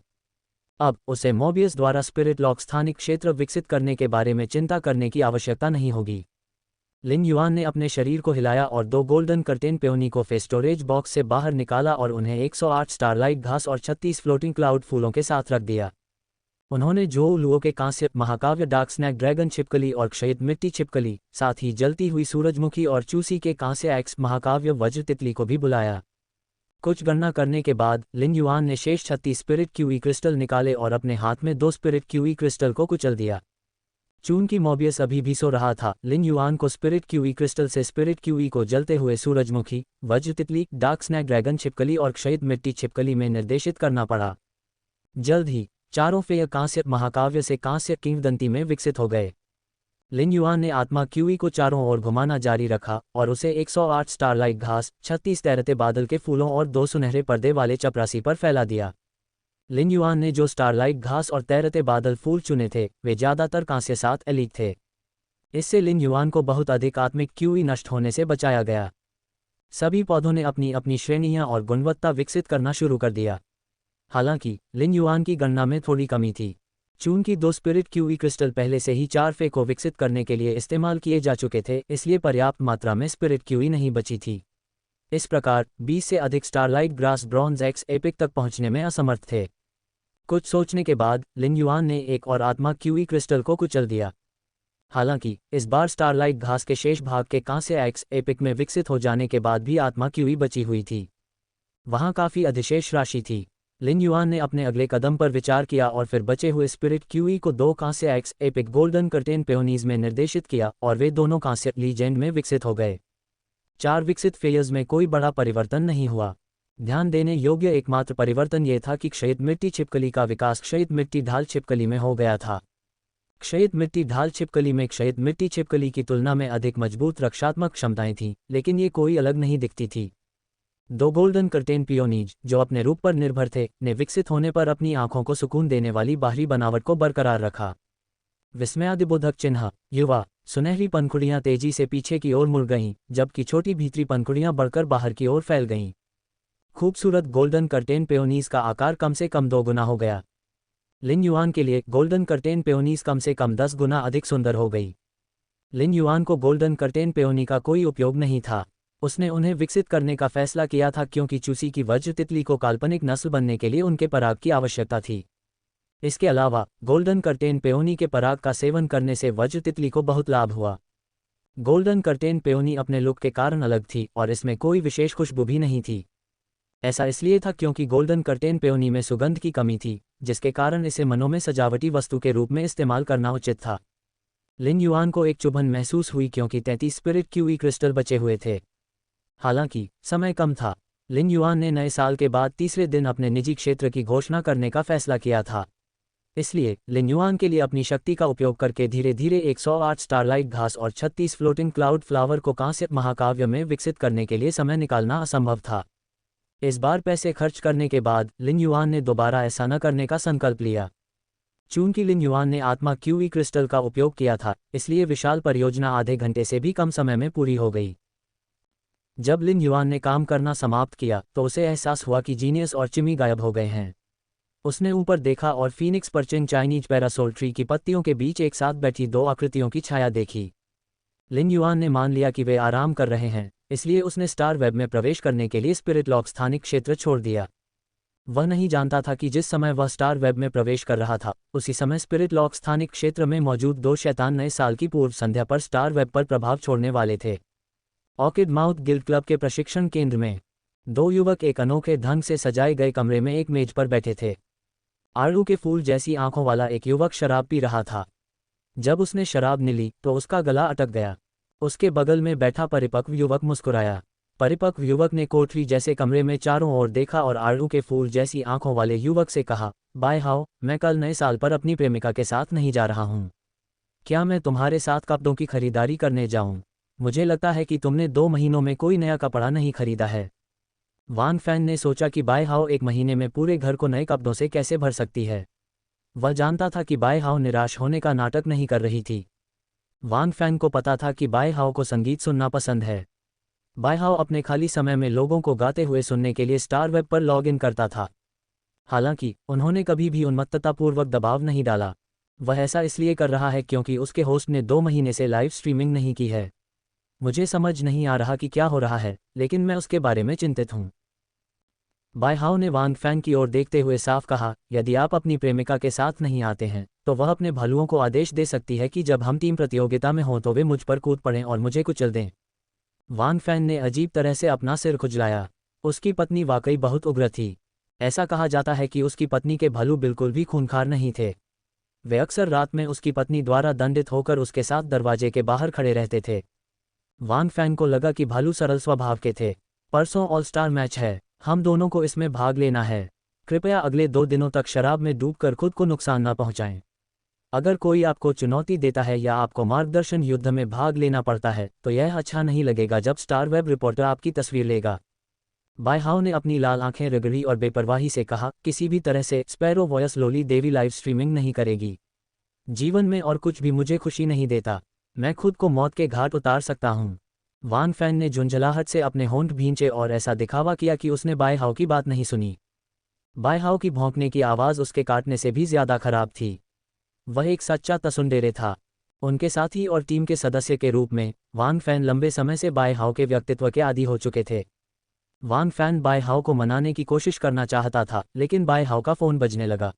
अब उसे मोबियस द्वारा स्पिरिट लॉक स्थानिक क्षेत्र विकसित करने के बारे में चिंता करने की आवश्यकता नहीं होगी। लिन युआन ने अपने शरीर को हिलाया और 2 गोल्डन कर्टेन पेओनी को फिश स्टोरेज बॉक्स से बाहर निकाला और उन्हें 108 स्टारलाइट घास और 36 फ्लोटिंग क्लाउड फूलों के साथ रख दिया। उन्होंने जो लुओ के कांस्य महाकाव्य डार्क स्नैक ड्रैगन छिपकली और क्षयित मिट्टी छिपकली, साथ ही जलती हुई सूरजमुखी और चूसी के कांस्य एक्स महाकाव्य वज्र तितली को भी बुलाया। कुछ गणना करने के बाद लिन युआन ने शेष 36 स्पिरिट क्यूई क्रिस्टल निकाले और अपने हाथ में 2 स्पिरिट क्यूई क्रिस्टल को कुचल दिया। चूंकि मोबियस अभी भी सो रहा था, लिन युआन को स्पिरिट क्यूई क्रिस्टल से स्पिरिट क्यूई को जलते हुए सूरजमुखी, वज्र तितली, डार्क स्नैक ड्रैगन छिपकली और क्षयित मिट्टी छिपकली में निर्देशित करना पड़ा। जल्द ही चारों फेय कांस्य महाकाव्य से कांस्य किंवदंती में विकसित हो गए। लिन युआन ने आत्मा क्यूई को चारों ओर घुमाना जारी रखा और उसे 108 स्टारलाइट घास, 36 तैरते बादल के फूलों और 2 सुनहरे पर्दे वाले चपरासी पर फैला दिया। लिन युआन ने जो स्टारलाइट घास और तैरते बादल फूल चुने थे, वे ज्यादातर कांस्य साथ एलीक थे। इससे लिन युआन को बहुत अधिक आत्मिक क्यूई नष्ट होने से बचाया गया। सभी पौधों ने अपनी अपनी श्रेणियां और गुणवत्ता विकसित करना शुरू कर दिया। हालांकि लिन युआन की गणना में थोड़ी कमी थी। चूंकि 2 स्पिरिट क्यूई क्रिस्टल पहले से ही 4 फे को विकसित करने के लिए इस्तेमाल किए जा चुके थे, इसलिए पर्याप्त मात्रा में स्पिरिट क्यूई नहीं बची थी। इस प्रकार 20 से अधिक starlight grass bronze x epic तक पहुंचने में असमर्थ थे। कुछ सोचने के बाद लिन युआन ने एक और आत्मा क्यूई क्रिस्टल को कुचल दिया। हालांकि इस बार स्टारलाइट घास के शेष भाग के कांस्य एक्स एपिक में विकसित हो जाने के बाद भी आत्मा क्यूई बची हुई थी। वहां काफी अधिशेष राशि थी। लिन युआन ने अपने अगले कदम पर विचार किया और फिर बचे हुए स्पिरिट क्यूई को 2 कांस्य एक्स एपिक गोल्डन कर्टेन पेओनीज में निर्देशित किया और वे दोनों कांस्य लीजेंड में विकसित हो गए। 4 विकसित फेयर्स में कोई बड़ा परिवर्तन नहीं हुआ। ध्यान देने योग्य एकमात्र परिवर्तन ये था कि क्षयित मिट्टी छिपकली का विकास क्षयित मिट्टी ढाल छिपकली में हो गया था। क्षयित मिट्टी ढाल छिपकली में क्षयित मिट्टी छिपकली की तुलना में अधिक मजबूत रक्षात्मक क्षमताएं थीं, लेकिन ये कोई अलग नहीं दिखती थी। 2 गोल्डन कर्टेन पियोनीज, जो अपने रूप पर निर्भर थे, ने विकसित होने पर अपनी आंखों को सुकून देने वाली बाहरी बनावट को बरकरार रखा। विस्मयादिबोधक चिन्ह, युवा, सुनहरी पंखुड़ियां तेजी से पीछे की ओर मुड़ गईं, जबकि छोटी भीतरी पंखुड़ियां बढ़कर बाहर की ओर फैल गईं। खूबसूरत गोल्डन कर्टेन पेओनीज का आकार कम से कम 2 गुना हो गया। लिन युआन के लिए गोल्डन कर्टेन पेओनीज कम से कम 10 गुना अधिक सुंदर हो गई। लिन युआन को गोल्डन कर्टेन पेओनी का कोई उपयोग नहीं था। उसने उन्हें विकसित करने का फैसला किया था क्योंकि चूसी की वज्र तितली को काल्पनिक नस्ल बनने के लिए उनके पराग की आवश्यकता थी। इसके अलावा गोल्डन कर्टेन पेओनी के पराग का सेवन करने से वज्र तितली को बहुत लाभ हुआ। गोल्डन कर्टेन पेओनी अपने लुक के कारण अलग थी और इसमें कोई विशेष खुशबू भी नहीं थी। ऐसा इसलिए था क्योंकि गोल्डन कर्टेन पेओनी में सुगंध की कमी थी, जिसके कारण इसे मनों में सजावटी वस्तु के रूप में इस्तेमाल करना उचित था। लिन युआन को एक चुभन महसूस हुई क्योंकि 33 स्पिरिट क्यूई क्रिस्टल बचे हुए थे। हालांकि समय कम था। लिन युआन ने नए साल के बाद तीसरे दिन अपने निजी क्षेत्र की घोषणा करने का फैसला किया था। इसलिए लिन युआन के लिए अपनी शक्ति का उपयोग करके धीरे धीरे 108 स्टारलाइट घास और 36 फ्लोटिंग क्लाउड फ्लावर को कांस्य महाकाव्य में विकसित करने के लिए समय निकालना असंभव था। इस बार पैसे खर्च करने के बाद लिन युआन ने दोबारा ऐसा न करने का संकल्प लिया। चूंकि लिन युआन ने आत्मा क्यूई क्रिस्टल का उपयोग किया था, इसलिए विशाल परियोजना आधे घंटे से भी कम समय में पूरी हो गई। जब लिन युआन ने काम करना समाप्त किया तो उसे एहसास हुआ कि जीनियस और चिमी गायब हो गए हैं। उसने ऊपर देखा और फीनिक्स परचिंग चाइनीज पैरासोल ट्री की पत्तियों के बीच एक साथ बैठी दो आकृतियों की छाया देखी। लिन युआन ने मान लिया कि वे आराम कर रहे हैं, इसलिए उसने स्टार वेब में प्रवेश करने के लिए स्पिरिट लॉक स्थानिक क्षेत्र छोड़ दिया। वह नहीं जानता था कि जिस समय वह स्टार वेब में प्रवेश कर रहा था, उसी समय स्पिरिट लॉक स्थानिक क्षेत्र में मौजूद दो शैतान नए साल की पूर्व संध्या पर स्टार वेब पर प्रभाव छोड़ने वाले थे। ऑर्किड माउथ गिल्ड क्लब के प्रशिक्षण केंद्र में दो युवक एक अनोखे ढंग से सजाए गए कमरे में एक मेज पर बैठे थे। आड़ू के फूल जैसी आंखों वाला एक युवक शराब पी रहा था। जब उसने शराब ली तो उसका गला अटक गया। उसके बगल में बैठा परिपक्व युवक मुस्कुराया। परिपक्व युवक ने कोठरी जैसे कमरे में चारों ओर देखा और आड़ू के फूल जैसी आंखों वाले युवक से कहा, बाय हाउ, मैं कल नए साल पर अपनी प्रेमिका के साथ नहीं जा रहा हूँ। क्या मैं तुम्हारे साथ कपड़ों की खरीदारी करने जाऊँ? मुझे लगता है कि तुमने 2 महीनों में कोई नया कपड़ा नहीं खरीदा है। वान फैन ने सोचा कि बाय हाउ 1 महीने में पूरे घर को नए कपड़ों से कैसे भर सकती है। वह जानता था कि बाय हाउ निराश होने का नाटक नहीं कर रही थी। वान फैन को पता था कि बाय हाउ को संगीत सुनना पसंद है। बाय हाउ अपने खाली समय में लोगों को गाते हुए सुनने के लिए स्टार वेब पर लॉग इन करता था। हालांकि उन्होंने कभी भी उन्मत्ततापूर्वक दबाव नहीं डाला। वह ऐसा इसलिए कर रहा है क्योंकि उसके होस्ट ने 2 महीने से लाइव स्ट्रीमिंग नहीं की है। मुझे समझ नहीं आ रहा कि क्या हो रहा है, लेकिन मैं उसके बारे में चिंतित हूँ। बाय हाउ ने वान फैन की ओर देखते हुए साफ कहा, यदि आप अपनी प्रेमिका के साथ नहीं आते हैं तो वह अपने भालुओं को आदेश दे सकती है कि जब हम टीम प्रतियोगिता में हों तो वे मुझ पर कूद पड़ें और मुझे कुचल दें। वान फैन ने अजीब तरह से अपना सिर खुजलाया। उसकी पत्नी वाकई बहुत उग्र थी। ऐसा कहा जाता है कि उसकी पत्नी के भालू बिल्कुल भी खूंखार नहीं थे। वे अक्सर रात में उसकी पत्नी द्वारा दंडित होकर उसके साथ दरवाजे के बाहर खड़े रहते थे। वान फैन को लगा कि भालू सरल स्वभाव के थे। परसों ऑल स्टार मैच है, हम दोनों को इसमें भाग लेना है। कृपया अगले 2 दिनों तक शराब में डूबकर खुद को नुकसान न पहुंचाएं। अगर कोई आपको चुनौती देता है या आपको मार्गदर्शन युद्ध में भाग लेना पड़ता है तो यह अच्छा नहीं लगेगा जब स्टार वेब रिपोर्टर आपकी तस्वीर लेगा। बाय हाउ ने अपनी लाल आंखें रगड़ी और बेपरवाही से कहा, किसी भी तरह से स्पैरो वॉयस लोली देवी लाइव स्ट्रीमिंग नहीं करेगी। जीवन में और कुछ भी मुझे खुशी नहीं देता। मैं खुद को मौत के घाट उतार सकता हूँ। वान फैन ने झुंझलाहट से अपने होंठ भींचे और ऐसा दिखावा किया कि उसने बाय हाउ की बात नहीं सुनी। बाय हाउ की भौंकने की आवाज़ उसके काटने से भी ज्यादा खराब थी। वह एक सच्चा तसुंडेरे था। उनके साथी और टीम के सदस्य के रूप में वान फैन लंबे समय से बाय हाउ के व्यक्तित्व के आदी हो चुके थे। वान फैन बाय हाउ को मनाने की कोशिश करना चाहता था, लेकिन बाय हाउ का फ़ोन बजने लगा।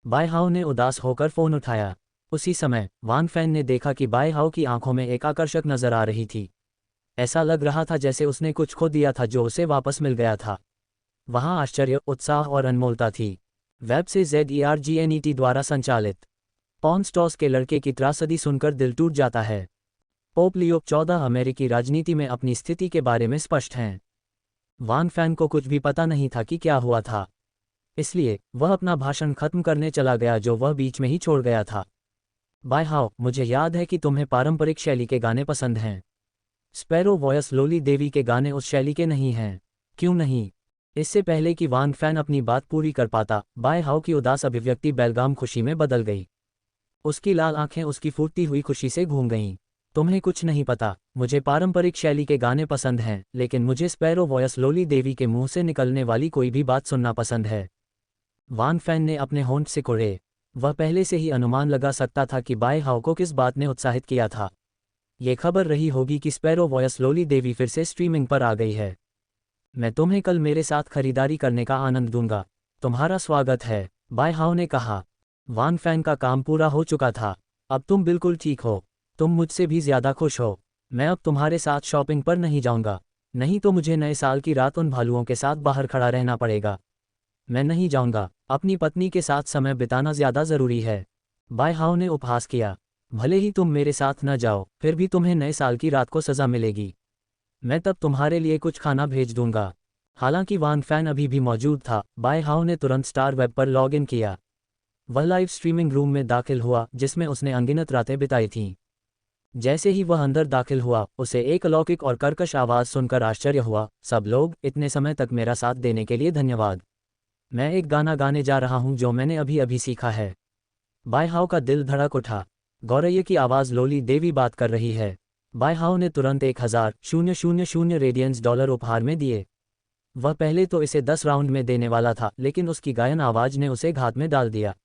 बाय हाउ ने उदास होकर फ़ोन उठाया। उसी समय वान फैन ने देखा कि बाय हाउ की आंखों में एक आकर्षक नजर आ रही थी। ऐसा लग रहा था जैसे उसने कुछ खो दिया था जो उसे वापस मिल गया था। वहाँ आश्चर्य, उत्साह और अनमोलता थी। वेब से ZERGNET द्वारा संचालित पॉन स्टॉस के लड़के की त्रासदी सुनकर दिल टूट जाता है। पोप लियो 14 अमेरिकी राजनीति में अपनी स्थिति के बारे में स्पष्ट हैं। वान फैन को कुछ भी पता नहीं था कि क्या हुआ था, इसलिए वह अपना भाषण खत्म करने चला गया जो वह बीच में ही छोड़ गया था। बाय हाउ, मुझे याद है कि तुम्हें पारंपरिक शैली के गाने पसंद हैं। स्पैरो वॉयस लोली देवी के गाने उस शैली के नहीं हैं, क्यों नहीं? इससे पहले कि वान फैन अपनी बात पूरी कर पाता, बाय हाउ की उदास अभिव्यक्ति बेलगाम खुशी में बदल गई। उसकी लाल आंखें उसकी फूटती हुई खुशी से घूम गईं। तुम्हें कुछ नहीं पता, मुझे पारंपरिक शैली के गाने पसंद हैं, लेकिन मुझे स्पैरो वॉयस लोली देवी के मुंह से निकलने वाली कोई भी बात सुनना पसंद है। वान फैन ने अपने होंठ सिकोड़े। वह पहले से ही अनुमान लगा सकता था कि बाय हाउ को किस बात ने उत्साहित किया था। ये खबर रही होगी कि स्पैरो वॉयस लोली देवी फिर से स्ट्रीमिंग पर आ गई है। मैं तुम्हें कल मेरे साथ खरीदारी करने का आनंद दूंगा। तुम्हारा स्वागत है, बाय हाओ ने कहा। वान फैन का काम पूरा हो चुका था। अब तुम बिल्कुल ठीक हो। तुम मुझसे भी ज्यादा खुश हो। मैं अब तुम्हारे साथ शॉपिंग पर नहीं जाऊंगा, नहीं तो मुझे नए साल की रात उन भालुओं के साथ बाहर खड़ा रहना पड़ेगा। मैं नहीं जाऊंगा, अपनी पत्नी के साथ समय बिताना ज्यादा जरूरी है। बाय हाओ ने उपहास किया। भले ही तुम मेरे साथ न जाओ, फिर भी तुम्हें नए साल की रात को सजा मिलेगी। मैं तब तुम्हारे लिए कुछ खाना भेज दूंगा। हालांकि वान फैन अभी भी मौजूद था, बाय हाओ ने तुरंत स्टार वेब पर लॉग इन किया। वह लाइव स्ट्रीमिंग रूम में दाखिल हुआ जिसमें उसने अनगिनत रातें बिताई थीं। जैसे ही वह अंदर दाखिल हुआ, उसे एक अलौकिक और कर्कश आवाज़ सुनकर आश्चर्य हुआ। सब लोग, इतने समय तक मेरा साथ देने के लिए धन्यवाद। मैं एक गाना गाने जा रहा हूं जो मैंने अभी अभी सीखा है। बाय हाओ का दिल धड़क उठा। गौरैया की आवाज़ लोली देवी बात कर रही है। बाय हाओ ने तुरंत 1000,000 रेडियंस डॉलर उपहार में दिए। वह पहले तो इसे 10 राउंड में देने वाला था, लेकिन उसकी गायन आवाज़ ने उसे घात में डाल दिया।